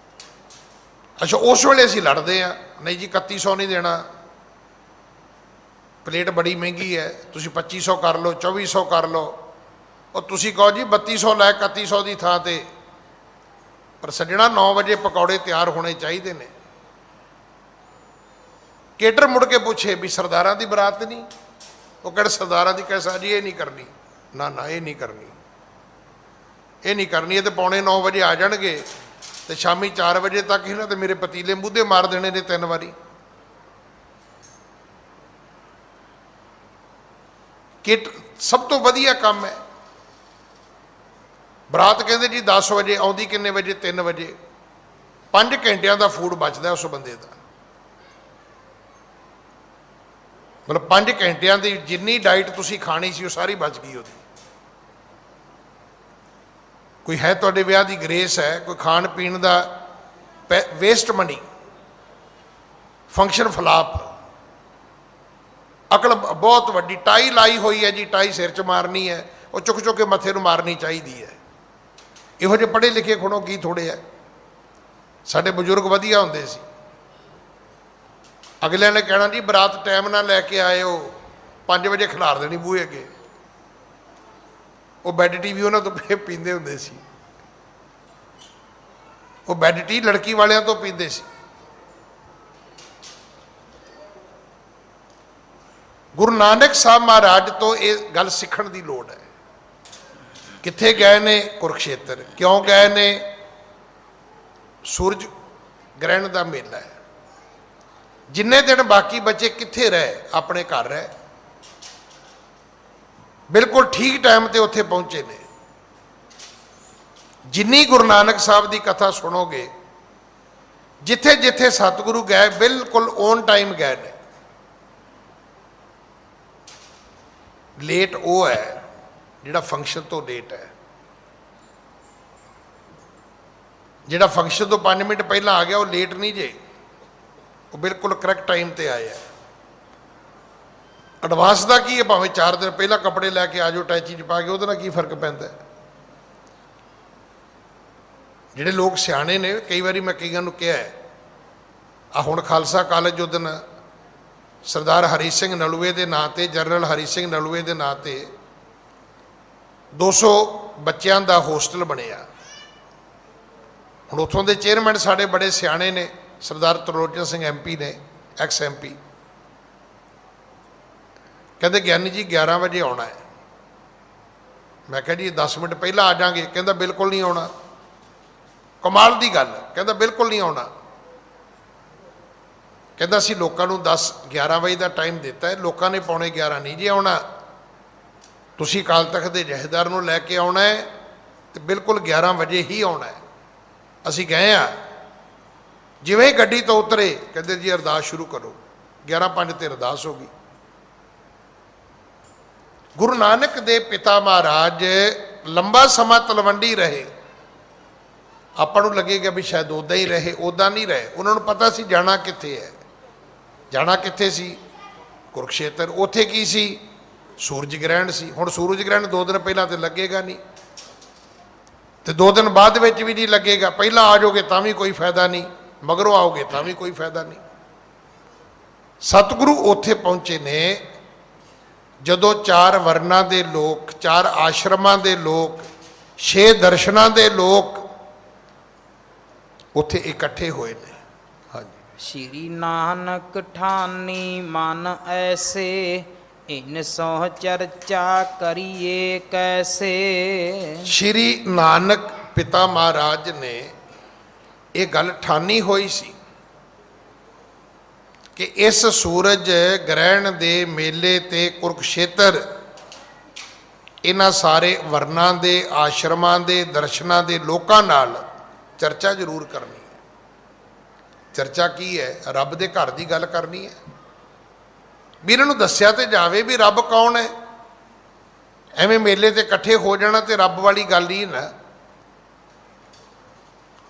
ਅੱਛਾ, ਉਸ ਵੇਲੇ ਅਸੀਂ ਲੜਦੇ ਆ, ਨਹੀਂ ਜੀ 3100 ਨਹੀਂ ਦੇਣਾ, ਪਲੇਟ ਬੜੀ ਮਹਿੰਗੀ ਹੈ, ਤੁਸੀਂ 2500 ਕਰ ਲਓ, 2400 ਕਰ ਲਓ। ਉਹ ਤੁਸੀਂ ਕਹੋ ਜੀ 3200 ਲੈ 3100 ਦੀ ਥਾਂ ਤੇ। ਪਰ ਸੱਜਣਾ 9 ਵਜੇ ਪਕੌੜੇ ਤਿਆਰ ਹੋਣੇ ਚਾਹੀਦੇ ਨੇ। ਕੇਟਰ ਮੁੜ ਕੇ ਪੁੱਛੇ ਵੀ ਸਰਦਾਰਾਂ ਦੀ ਬਰਾਤ ਨਹੀਂ? ਉਹ ਕਹਿੰਦੇ ਸਰਦਾਰਾਂ ਦੀ ਕੈਸਾ ਜੀ, ਇਹ ਨਹੀਂ ਕਰਨੀ। ਨਾ ਨਾ, ਇਹ ਨਹੀਂ ਕਰਨੀ, ਇਹ ਨਹੀਂ ਕਰਨੀ। ਇਹ ਤਾਂ ਪੌਣੇ 9 ਵਜੇ ਆ ਜਾਣਗੇ ਤੇ ਸ਼ਾਮੀ 4 ਵਜੇ ਤੱਕ ਇਹਨਾਂ ਤੇ ਮੇਰੇ ਪਤੀਲੇ ਮੂਧੇ ਮਾਰ ਦੇਣੇ ਨੇ 3 ਵਾਰੀ। ਕਿਟ ਸਭ ਤੋਂ ਵਧੀਆ ਕੰਮ ਹੈ। ਬਰਾਤ ਕਹਿੰਦੇ ਜੀ 10 ਵਜੇ ਆਉਂਦੀ, ਕਿੰਨੇ ਵਜੇ? 3 ਵਜੇ। 5 ਘੰਟਿਆਂ ਦਾ ਫੂਡ ਬਚਦਾ ਉਸ ਬੰਦੇ ਦਾ। ਮਤਲਬ 5 ਘੰਟਿਆਂ ਦੀ ਜਿੰਨੀ ਡਾਈਟ ਤੁਸੀਂ ਖਾਣੀ ਸੀ ਉਹ ਸਾਰੀ ਬਚ ਗਈ ਉਹਦੀ। ਕੋਈ ਹੈ ਤੁਹਾਡੇ ਵਿਆਹ ਦੀ ਗ੍ਰੇਸ ਹੈ, ਕੋਈ ਖਾਣ ਪੀਣ ਦਾ ਵੇਸਟ ਮਨੀ, ਫੰਕਸ਼ਨ ਫਲਾਪ। ਅਕਲ ਬਹੁਤ ਵੱਡੀ। ਟਾਈ ਲਾਈ ਹੋਈ ਹੈ ਜੀ, ਟਾਈ ਸਿਰ 'ਚ ਮਾਰਨੀ ਹੈ, ਉਹ ਚੁੱਕ ਚੁੱਕ ਕੇ ਮੱਥੇ ਨੂੰ ਮਾਰਨੀ ਚਾਹੀਦੀ ਹੈ। ਇਹੋ ਜਿਹੇ ਪੜ੍ਹੇ ਲਿਖੇ ਖੁਣੋ ਕੀ ਥੋੜ੍ਹੇ ਹੈ। ਸਾਡੇ ਬਜ਼ੁਰਗ ਵਧੀਆ ਹੁੰਦੇ ਸੀ। ਅਗਲਿਆਂ ਨੇ ਕਹਿਣਾ ਜੀ ਬਰਾਤ ਟਾਈਮ ਨਾਲ ਲੈ ਕੇ ਆਏ ਹੋ, 5 ਵਜੇ ਖਿਲਾਰ ਦੇਣੀ ਬੂਹੇ ਅੱਗੇ। ਉਹ ਬੈੱਡ ਟੀ ਵੀ ਉਹਨਾਂ ਤੋਂ ਪੀਂਦੇ ਹੁੰਦੇ ਸੀ। ਉਹ ਬੈੱਡ ਟੀ ਲੜਕੀ ਵਾਲਿਆਂ ਤੋਂ ਪੀਂਦੇ ਸੀ। ਗੁਰੂ ਨਾਨਕ ਸਾਹਿਬ ਮਹਾਰਾਜ ਤੋਂ ਇਹ ਗੱਲ ਸਿੱਖਣ ਦੀ ਲੋੜ ਹੈ। ਕਿੱਥੇ ਗਏ ਨੇ? ਕੁਰੂਕਸ਼ੇਤਰ। ਕਿਉਂ ਗਏ ਨੇ? ਸੂਰਜ ਗ੍ਰਹਿਣ ਦਾ ਮੇਲਾ ਹੈ। ਜਿੰਨੇ ਦਿਨ ਬਾਕੀ ਬਚੇ ਕਿੱਥੇ ਰਹੇ? ਆਪਣੇ ਘਰ ਰਹੇ। ਬਿਲਕੁਲ ਠੀਕ ਟਾਈਮ ਤੇ ਉੱਥੇ ਪਹੁੰਚੇ ਨੇ। ਜਿੰਨੀ ਗੁਰੂ ਨਾਨਕ ਸਾਹਿਬ ਦੀ ਕਥਾ ਸੁਣੋਗੇ, ਜਿੱਥੇ ਜਿੱਥੇ ਸਤਿਗੁਰੂ ਗਏ ਬਿਲਕੁਲ ਔਨ ਟਾਈਮ ਗਏ ਨੇ। ਲੇਟ ਉਹ ਹੈ ਜਿਹੜਾ ਫੰਕਸ਼ਨ ਤੋਂ ਲੇਟ ਹੈ। ਜਿਹੜਾ ਫੰਕਸ਼ਨ ਤੋਂ 5 ਮਿੰਟ ਪਹਿਲਾਂ ਆ ਗਿਆ ਉਹ ਲੇਟ ਨਹੀਂ ਜੇ, ਉਹ ਬਿਲਕੁਲ ਕਰੈਕਟ ਟਾਈਮ ਤੇ ਆਇਆ। ਐਡਵਾਂਸ ਦਾ ਕੀ ਹੈ, ਭਾਵੇਂ 4 ਦਿਨ ਪਹਿਲਾਂ ਕੱਪੜੇ ਲੈ ਕੇ ਆ ਜਾਓ ਅਟੈਚੀ 'ਚ ਪਾ ਕੇ, ਉਹਦੇ ਨਾਲ ਕੀ ਫਰਕ ਪੈਂਦਾ। ਜਿਹੜੇ ਲੋਕ ਸਿਆਣੇ ਨੇ, ਕਈ ਵਾਰੀ ਮੈਂ ਕਈਆਂ ਨੂੰ ਕਿਹਾ ਆ, ਹੁਣ ਖਾਲਸਾ ਕਾਲਜ ਉਸ ਦਿਨ ਸਰਦਾਰ ਹਰੀ ਸਿੰਘ ਨਲੂਏ ਦੇ ਨਾਂ 'ਤੇ, ਜਨਰਲ ਹਰੀ ਸਿੰਘ ਨਲੂਏ ਦੇ ਨਾਂ 'ਤੇ 200 ਬੱਚਿਆਂ ਦਾ ਹੋਸਟਲ ਬਣਿਆ। ਹੁਣ ਉੱਥੋਂ ਦੇ ਚੇਅਰਮੈਨ ਸਾਡੇ ਬੜੇ ਸਿਆਣੇ ਨੇ, ਸਰਦਾਰ ਤਰਲੋਚਨ ਸਿੰਘ MP ਨੇ, ਐਕਸ MP। ਕਹਿੰਦੇ ਗਿਆਨੀ ਜੀ 11 ਵਜੇ ਆਉਣਾ ਹੈ। ਮੈਂ ਕਿਹਾ ਜੀ 10 ਮਿੰਟ ਪਹਿਲਾਂ ਆ ਜਾਵਾਂਗੇ। ਕਹਿੰਦਾ ਬਿਲਕੁਲ ਨਹੀਂ ਆਉਣਾ। ਕਮਾਲ ਦੀ ਗੱਲ, ਕਹਿੰਦਾ ਬਿਲਕੁਲ ਨਹੀਂ ਆਉਣਾ। ਕਹਿੰਦਾ ਅਸੀਂ ਲੋਕਾਂ ਨੂੰ 11 ਵਜੇ ਦਾ ਟਾਈਮ ਦਿੱਤਾ ਹੈ, ਲੋਕਾਂ ਨੇ ਪੌਣੇ 11 ਨਹੀਂ ਜੀ ਆਉਣਾ। ਤੁਸੀਂ ਅਕਾਲ ਤਖਤ ਦੇ ਜਥੇਦਾਰ ਨੂੰ ਲੈ ਕੇ ਆਉਣਾ ਹੈ ਤੇ ਬਿਲਕੁਲ 11 ਵਜੇ ਹੀ ਆਉਣਾ ਹੈ। ਅਸੀਂ ਗਏ ਆ, ਜਿਵੇਂ ਹੀ ਗੱਡੀ ਤੋਂ ਉਤਰੇ ਕਹਿੰਦੇ ਜੀ ਅਰਦਾਸ ਸ਼ੁਰੂ ਕਰੋ। 11:05 ਤੇ ਅਰਦਾਸ ਹੋ ਗਈ। ਗੁਰੂ ਨਾਨਕ ਦੇ ਪਿਤਾ ਮਹਾਰਾਜ ਲੰਬਾ ਸਮਾਂ ਤਲਵੰਡੀ ਰਹੇ। ਆਪਾਂ ਨੂੰ ਲੱਗੇਗਾ ਵੀ ਸ਼ਾਇਦ ਉੱਦਾਂ ਹੀ ਰਹੇ, ਉੱਦਾਂ ਨਹੀਂ ਰਹੇ। ਉਹਨਾਂ ਨੂੰ ਪਤਾ ਸੀ ਜਾਣਾ ਕਿੱਥੇ ਹੈ। ਜਾਣਾ ਕਿੱਥੇ ਸੀ? ਕੁਰੂਕਸ਼ੇਤਰ। ਉੱਥੇ ਕੀ ਸੀ? ਸੂਰਜ ਗ੍ਰਹਿਣ ਸੀ। ਹੁਣ ਸੂਰਜ ਗ੍ਰਹਿਣ 2 ਦਿਨ ਪਹਿਲਾਂ ਤੇ ਲੱਗੇਗਾ ਨਹੀਂ, ਤੇ 2 ਦਿਨ ਬਾਅਦ ਵਿੱਚ ਵੀ ਨਹੀਂ ਲੱਗੇਗਾ। ਪਹਿਲਾਂ ਆ ਜਾਓਗੇ ਤਾਂ ਵੀ ਕੋਈ ਫਾਇਦਾ ਨਹੀਂ, ਮਗਰੋਂ ਆਓਗੇ ਤਾਂ ਵੀ ਕੋਈ ਫਾਇਦਾ ਨਹੀਂ। ਸਤਿਗੁਰੂ ਉੱਥੇ ਪਹੁੰਚੇ ਨੇ ਜਦੋਂ 4 ਵਰਨਾਂ ਦੇ ਲੋਕ, 4 ਆਸ਼ਰਮਾਂ ਦੇ ਲੋਕ, 6 ਦਰਸ਼ਨਾਂ ਦੇ ਲੋਕ ਉੱਥੇ ਇਕੱਠੇ ਹੋਏ ਨੇ। ਹਾਂਜੀ। ਸ਼੍ਰੀ ਨਾਨਕ ਠਾਨੀ ਮਨ ਐਸੇ, ਇਨ ਸੋ ਚਰਚਾ ਕਰੀਏ ਕੈਸੇ। ਸ਼੍ਰੀ ਨਾਨਕ ਪਿਤਾ ਮਹਾਰਾਜ ਨੇ ਇਹ ਗੱਲ ਠਾਨੀ ਹੋਈ ਸੀ ਕਿ ਇਸ ਸੂਰਜ ਗ੍ਰਹਿਣ ਦੇ ਮੇਲੇ ਤੇ ਕੁਰੂਕਸ਼ੇਤਰ ਇਹਨਾਂ ਸਾਰੇ ਵਰਨਾਂ ਦੇ, ਆਸ਼ਰਮਾਂ ਦੇ, ਦਰਸ਼ਨਾਂ ਦੇ ਲੋਕਾਂ ਨਾਲ ਚਰਚਾ ਜ਼ਰੂਰ ਕਰਨੀ ਹੈ। ਚਰਚਾ ਕੀ ਹੈ? ਰੱਬ ਦੇ ਘਰ ਦੀ ਗੱਲ ਕਰਨੀ ਹੈ। ਵੀ ਇਹਨਾਂ ਨੂੰ ਦੱਸਿਆ ਤੇ ਜਾਵੇ ਵੀ ਰੱਬ ਕੌਣ ਹੈ। ਐਵੇਂ ਮੇਲੇ ਤੇ ਇਕੱਠੇ ਹੋ ਜਾਣਾ ਤੇ ਰੱਬ ਵਾਲੀ ਗੱਲ ਹੀ ਨਾ।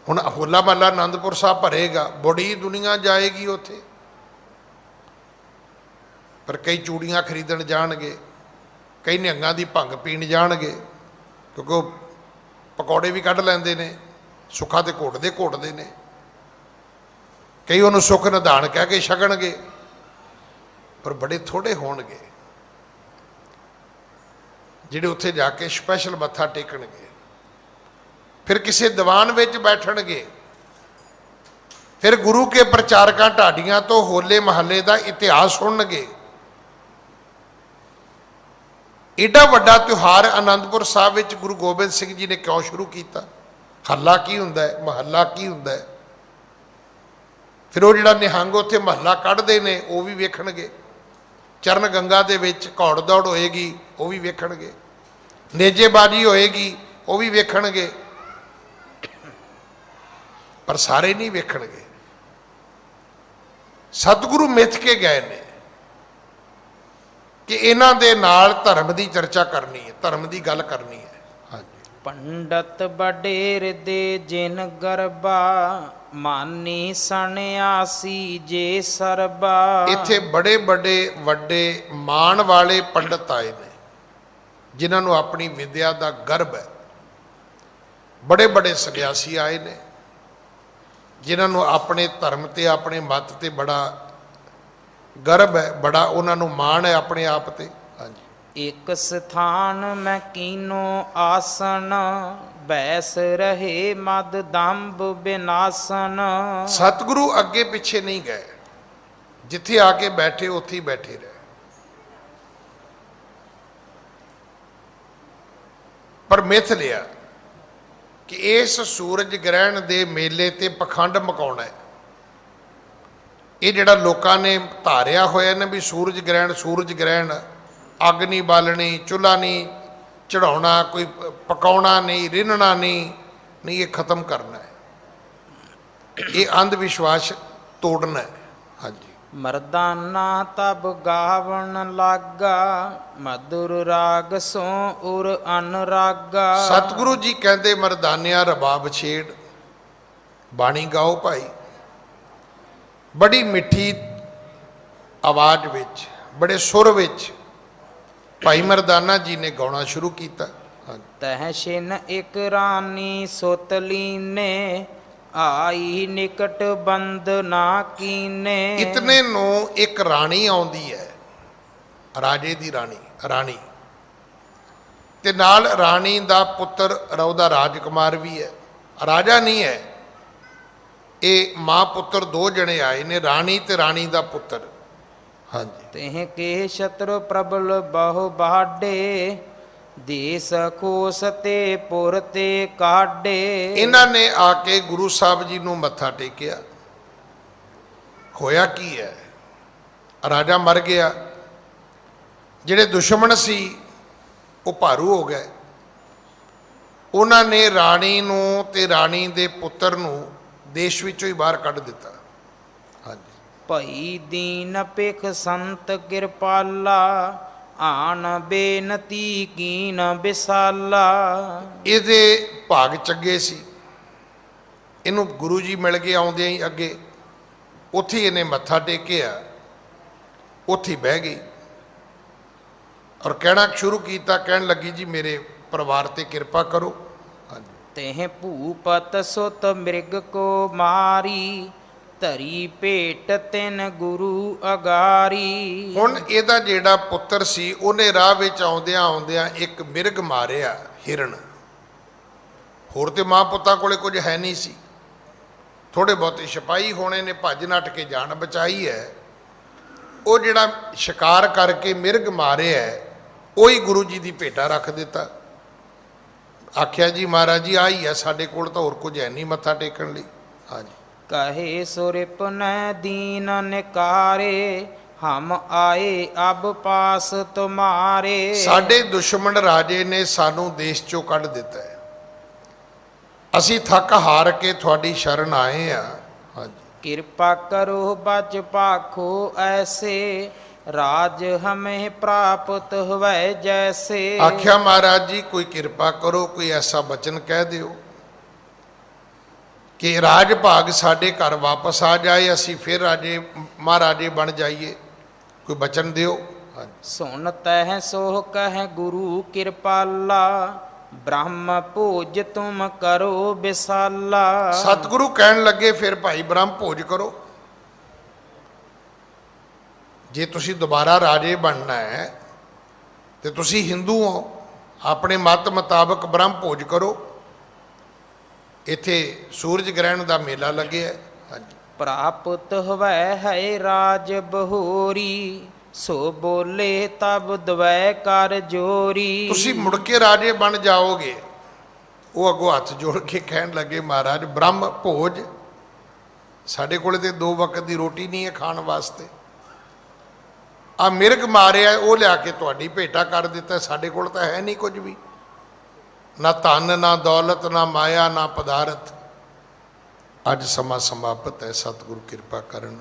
ਹੁਣ ਹੋਲਾ ਮਹੱਲਾ ਆਨੰਦਪੁਰ ਸਾਹਿਬ ਭਰੇਗਾ, ਬੜੀ ਦੁਨੀਆ ਜਾਏਗੀ ਉੱਥੇ, ਪਰ ਕਈ ਚੂੜੀਆਂ ਖਰੀਦਣ ਜਾਣਗੇ, ਕਈ ਨਿਹੰਗਾਂ ਦੀ ਭੰਗ ਪੀਣ ਜਾਣਗੇ, ਕਿਉਂਕਿ ਉਹ ਪਕੌੜੇ ਵੀ ਕੱਢ ਲੈਂਦੇ ਨੇ, ਸੁੱਖਾਂ ਤੇ ਘੋਟਦੇ ਨੇ। ਕਈ ਉਹਨੂੰ ਸੁੱਖ ਨਿਧਾਨ ਕਹਿ ਕੇ ਛਕਣਗੇ, ਪਰ ਬੜੇ ਥੋੜੇ ਹੋਣਗੇ ਜਿਹੜੇ ਉੱਥੇ ਜਾ ਕੇ ਸਪੈਸ਼ਲ ਮੱਥਾ ਟੇਕਣਗੇ। ਫਿਰ ਕਿਸੇ ਦੀਵਾਨ ਵਿੱਚ ਬੈਠਣਗੇ, ਫਿਰ ਗੁਰੂ ਕੇ ਪ੍ਰਚਾਰਕਾਂ ਢਾਡੀਆਂ ਤੋਂ ਹੋਲੇ ਮਹੱਲੇ ਦਾ ਇਤਿਹਾਸ ਸੁਣਨਗੇ। ਏਡਾ ਵੱਡਾ ਤਿਉਹਾਰ ਆਨੰਦਪੁਰ ਸਾਹਿਬ ਵਿੱਚ ਗੁਰੂ ਗੋਬਿੰਦ ਸਿੰਘ ਜੀ ਨੇ ਕਿਉਂ ਸ਼ੁਰੂ ਕੀਤਾ? ਹੱਲਾ ਕੀ ਹੁੰਦਾ ਹੈ, ਮਹੱਲਾ ਕੀ ਹੁੰਦਾ ਹੈ? ਫਿਰ ਉਹ ਜਿਹੜਾ ਨਿਹੰਗ ਉੱਥੇ ਮਹੱਲਾ ਕੱਢਦੇ ਨੇ ਉਹ ਵੀ ਵੇਖਣਗੇ। ਚਰਨ ਗੰਗਾ ਦੇ ਵਿੱਚ ਘੌੜ ਦੌੜ ਹੋਏਗੀ, ਉਹ ਵੀ ਵੇਖਣਗੇ। ਨੇਜੇਬਾਜ਼ੀ ਹੋਏਗੀ, ਉਹ ਵੀ ਵੇਖਣਗੇ, ਪਰ ਸਾਰੇ ਨਹੀਂ ਵੇਖਣਗੇ। ਸਤਿਗੁਰੂ ਮਿੱਥ ਕੇ ਗਏ ਨੇ ਕਿ ਇਹਨਾਂ ਦੇ ਨਾਲ ਧਰਮ ਦੀ ਚਰਚਾ ਕਰਨੀ ਹੈ, ਧਰਮ ਦੀ ਗੱਲ ਕਰਨੀ ਹੈ। ਹਾਂਜੀ। ਪੰਡਤ ਬਡੇਰ ਦੇ ਜਿਨ ਗਰਬਾ, ਮਾਨੀ ਸਨਿਆਸੀ ਜੇ ਸਰਬਾ। ਇੱਥੇ ਬੜੇ ਵੱਡੇ ਮਾਣ ਵਾਲੇ ਪੰਡਤ ਆਏ ਨੇ, ਜਿਨ੍ਹਾਂ ਨੂੰ ਆਪਣੀ ਵਿਦਿਆ ਦਾ ਗਰਬ ਹੈ। ਬੜੇ ਸੰਨਿਆਸੀ ਆਏ ਨੇ, ਜਿਨ੍ਹਾਂ ਨੂੰ ਆਪਣੇ ਧਰਮ ਤੇ, ਆਪਣੇ ਮਤ ਤੇ ਬੜਾ ਗਰਬ ਹੈ, ਬੜਾ ਉਹਨਾਂ ਨੂੰ ਮਾਣ ਹੈ ਆਪਣੇ ਆਪ ਤੇ। ਹਾਂਜੀ। ਇੱਕ ਸਥਾਨ ਮੈਂ ਕੀਨੋ ਆਸਨ, ਬੈਸ ਰਹੇ ਮਦ ਦੰਭ ਬਿਨਾਸਨ। ਸਤਿਗੁਰੂ ਅੱਗੇ ਪਿੱਛੇ ਨਹੀਂ ਗਏ, ਜਿੱਥੇ ਆ ਕੇ ਬੈਠੇ ਉੱਥੇ ਹੀ ਬੈਠੇ ਰਹੇ। ਪਰ ਮਿੱਥ ਲਿਆ ਕਿ ਇਸ ਸੂਰਜ ਗ੍ਰਹਿਣ ਦੇ ਮੇਲੇ ਤੇ ਪਖੰਡ ਮਕਾਉਣਾ ਹੈ। ਇਹ ਜਿਹੜਾ ਲੋਕਾਂ ਨੇ ਧਾਰਿਆ ਹੋਇਆ ਨਾ ਵੀ ਸੂਰਜ ਗ੍ਰਹਿਣ, ਅੱਗ ਨਹੀਂ ਬਾਲਣੀ, ਚੁੱਲ੍ਹਾ ਨਹੀਂ ਚੜਾਉਣਾ, ਕੋਈ ਪਕਾਉਣਾ ਨਹੀਂ, ਰਿੰਨਣਾ ਨਹੀਂ, ਇਹ ਖਤਮ ਕਰਨਾ ਹੈ। ਇਹ ਅੰਧ ਵਿਸ਼ਵਾਸ ਤੋੜਨਾ ਹੈ। ਹਾਂਜੀ। ਮਰਦਾਨਾ ਤਬ ਗਾਵਣ ਲਾਗਾ, ਮਧੁਰ ਰਾਗ ਸੋ ਉਰ ਅਨਰਾਗਾ। ਸਤਿਗੁਰੂ ਜੀ ਕਹਿੰਦੇ ਮਰਦਾਨਿਆਂ ਰਬਾਬ ਛੇੜ, ਬਾਣੀ ਗਾਓ ਭਾਈ। ਬੜੀ ਮਿੱਠੀ ਆਵਾਜ਼ ਵਿੱਚ, ਬੜੇ ਸੁਰ ਵਿੱਚ ਭਾਈ ਮਰਦਾਨਾ ਜੀ ਨੇ ਗਾਉਣਾ ਸ਼ੁਰੂ ਕੀਤਾ। ਤਹਿ ਇੱਕ ਰਾਨੀ ਸੁਤ ਲੀਨੇ, ਆਈ ਨਿਕਟ ਬੰਦ ਨਾ ਕੀਨੇ। ਇਤਨੇ ਨੂੰ ਇੱਕ ਰਾਣੀ ਆਉਂਦੀ ਹੈ, ਰਾਜੇ ਦੀ ਰਾਣੀ ਤੇ ਨਾਲ ਰਾਣੀ ਦਾ ਪੁੱਤਰ, ਉਹਦਾ ਰਾਜਕੁਮਾਰ ਵੀ ਹੈ, ਰਾਜਾ ਨਹੀਂ ਹੈ। ਇਹ ਮਾਂ ਪੁੱਤਰ ਦੋ ਜਣੇ ਆਏ ਨੇ, ਰਾਣੀ ਤੇ ਰਾਣੀ ਦਾ ਪੁੱਤਰ। ਹਾਂਜੀ। ਤਹਿ ਕੇ ਸ਼ਤਰ ਪ੍ਰਬਲ ਬਹੁ ਬਾਡੇ, ਦੇਸ ਕੋਸ ਤੇ ਪੁਰ ਤੇ ਕਾਢੇ। ਇਹਨਾਂ ਨੇ ਆ ਕੇ ਗੁਰੂ ਸਾਹਿਬ ਜੀ ਨੂੰ ਮੱਥਾ ਟੇਕਿਆ। ਹੋਇਆ ਕੀ ਹੈ, ਰਾਜਾ ਮਰ ਗਿਆ, ਜਿਹੜੇ ਦੁਸ਼ਮਣ ਸੀ ਉਹ ਭਾਰੂ ਹੋ ਗਏ। ਉਹਨਾਂ ਨੇ ਰਾਣੀ ਨੂੰ ਤੇ ਰਾਣੀ ਦੇ ਪੁੱਤਰ ਨੂੰ ਦੇਸ਼ ਵਿੱਚੋਂ ਹੀ ਬਾਹਰ ਕੱਢ ਦਿੱਤਾ। ਹਾਂਜੀ। ਭਈ ਦੀਨ ਪਿਖ ਸੰਤ ਕਿਰਪਾਲਾ, ਆਣ ਬੇਨਤੀ ਕੀਨ ਬਿਸਾਲਾ। ਇਹਦੇ ਭਾਗ ਚੰਗੇ ਸੀ, ਇਹਨੂੰ ਗੁਰੂ ਜੀ ਮਿਲ ਗਏ ਆਉਂਦਿਆਂ ਹੀ ਅੱਗੇ। ਉੱਥੇ ਇਹਨੇ ਮੱਥਾ ਟੇਕਿਆ, ਉੱਥੇ ਬਹਿ ਗਈ ਔਰ ਕਹਿਣਾ ਸ਼ੁਰੂ ਕੀਤਾ। ਕਹਿਣ ਲੱਗੀ ਜੀ ਮੇਰੇ ਪਰਿਵਾਰ ਤੇ ਕਿਰਪਾ ਕਰੋ। ਹਾਂਜੀ। ਤਹਿ ਭੂਪਤ ਸੁਤ ਮ੍ਰਿਗ ਕੋ ਮਾਰੀ, ਧਰੀ ਭੇਟ ਤਿਨ ਗੁਰੂ ਅਗਾਰੀ। ਹੁਣ ਇਹਦਾ ਜਿਹੜਾ ਪੁੱਤਰ ਸੀ ਉਹਨੇ ਰਾਹ ਵਿੱਚ ਆਉਂਦਿਆਂ ਆਉਂਦਿਆਂ ਇੱਕ ਮਿਰਗ ਮਾਰਿਆ, ਹਿਰਨ। ਹੋਰ ਤੇ ਮਾਂ ਪੁੱਤਾਂ ਕੋਲੇ ਕੁਝ ਹੈ ਨਹੀਂ ਸੀ, ਥੋੜੇ ਬਹੁਤੇ ਸਿਪਾਹੀ ਹੋਣੇ ਨੇ, ਭੱਜ ਨੱਠ ਕੇ ਜਾਨ ਬਚਾਈ ਹੈ। ਉਹ ਜਿਹੜਾ ਸ਼ਿਕਾਰ ਕਰਕੇ ਮਿਰਗ ਮਾਰਿਆ ਉਹੀ ਗੁਰੂ ਜੀ ਦੀ ਭੇਟਾ ਰੱਖ ਦਿੱਤਾ। ਆਖਿਆ ਜੀ ਮਹਾਰਾਜ ਜੀ ਆਈ ਹੈ ਸਾਡੇ ਕੋਲ, ਤਾਂ ਹੋਰ ਕੁਝ ਹੈ ਨਹੀਂ ਮੱਥਾ ਟੇਕਣ ਲਈ। ਹਾਂਜੀ। ਕਹੇ ਸੁਰਿਪਨ ਦੀਨ ਨਿਕਾਰੇ, ਹਮ ਆਏ ਅਬ ਪਾਸ ਤੁਮਾਰੇ। ਸਾਡੇ ਦੁਸ਼ਮਣ ਰਾਜੇ ਨੇ ਸਾਨੂੰ ਦੇਸ਼ ਚੋਂ ਕੱਢ ਦਿੱਤਾ ਹੈ, ਅਸੀਂ ਥੱਕ ਹਾਰ ਕੇ ਤੁਹਾਡੀ ਸ਼ਰਨ ਆਏ ਆ। ਹਾਂਜੀ। ਕਿਰਪਾ ਕਰੋ ਬਚ ਭਾਖੋ ਐਸੇ, ਰਾਜ ਹਮੇ ਪ੍ਰਾਪਤ ਹੋਵੇ ਜੈਸੇ। ਆਖਿਆ ਮਹਾਰਾਜ ਜੀ ਕੋਈ ਕਿਰਪਾ ਕਰੋ, ਕੋਈ ਐਸਾ ਬਚਨ ਕਹਿ ਦਿਓ ਕਿ ਰਾਜ ਭਾਗ ਸਾਡੇ ਘਰ ਵਾਪਸ ਆ ਜਾਏ, ਅਸੀਂ ਫਿਰ ਰਾਜੇ ਮਹਾਰਾਜੇ ਬਣ ਜਾਈਏ, ਕੋਈ ਬਚਨ ਦਿਓ। ਸੁਣ ਤਹਿ ਸੋਹ ਕਹਿ ਗੁਰੂ ਕਿਰਪਾਲਾ, ਬ੍ਰਹਮ ਭੋਜ ਤੁਮ ਕਰੋ ਬਿਸਾਲਾ। ਸਤਿਗੁਰੂ ਕਹਿਣ ਲੱਗੇ ਫਿਰ ਭਾਈ ਬ੍ਰਹਮ ਭੋਜ ਕਰੋ। ਜੇ ਤੁਸੀਂ ਦੁਬਾਰਾ ਰਾਜੇ ਬਣਨਾ ਹੈ ਤੇ ਤੁਸੀਂ ਹਿੰਦੂ ਹੋ, ਆਪਣੇ ਮਤ ਮੁਤਾਬਕ ਬ੍ਰਹਮ ਭੋਜ ਕਰੋ। ਇੱਥੇ ਸੂਰਜ ਗ੍ਰਹਿਣ ਦਾ ਮੇਲਾ ਲੱਗਿਆ। ਹਾਂਜੀ। ਪ੍ਰਾਪਤ ਹੋਵੇ ਹੈ ਰਾਜ ਬਹੋਰੀ, ਸੋ ਬੋਲੇ ਤਬ ਦਵੈ ਕਰ ਜੋਰੀ। ਤੁਸੀਂ ਮੁੜ ਕੇ ਰਾਜੇ ਬਣ ਜਾਓਗੇ। ਉਹ ਅੱਗੋਂ ਹੱਥ ਜੋੜ ਕੇ ਕਹਿਣ ਲੱਗੇ ਮਹਾਰਾਜ ਬ੍ਰਹਮ ਭੋਜ, ਸਾਡੇ ਕੋਲੇ ਤੇ 2 ਵਕਤ ਦੀ ਰੋਟੀ ਨਹੀਂ ਹੈ ਖਾਣ ਵਾਸਤੇ। ਆ ਮਿਰਗ ਮਾਰਿਆ ਉਹ ਲਿਆ ਕੇ ਤੁਹਾਡੀ ਭੇਟਾ ਕਰ ਦਿੱਤਾ, ਸਾਡੇ ਕੋਲ ਤਾਂ ਹੈ ਨਹੀਂ ਕੁਝ ਵੀ, ਨਾ ਧਨ ਨਾ ਦੌਲਤ ਨਾ ਮਾਇਆ ਨਾ ਪਦਾਰਥ। ਅੱਜ ਸਮਾਂ ਸਮਾਪਤ ਹੈ, ਸਤਿਗੁਰੂ ਕਿਰਪਾ ਕਰਨ।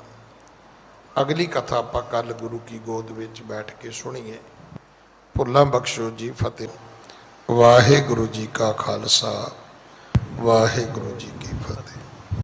ਅਗਲੀ ਕਥਾ ਆਪਾਂ ਕੱਲ ਗੁਰੂ ਕੀ ਗੋਦ ਵਿੱਚ ਬੈਠ ਕੇ ਸੁਣੀਏ। ਭੁੱਲਾਂ ਬਖਸ਼ੋ ਜੀ, ਫਤਿਹ। ਵਾਹਿਗੁਰੂ ਜੀ ਕਾ ਖਾਲਸਾ, ਵਾਹਿਗੁਰੂ ਜੀ ਕੀ ਫਤਿਹ।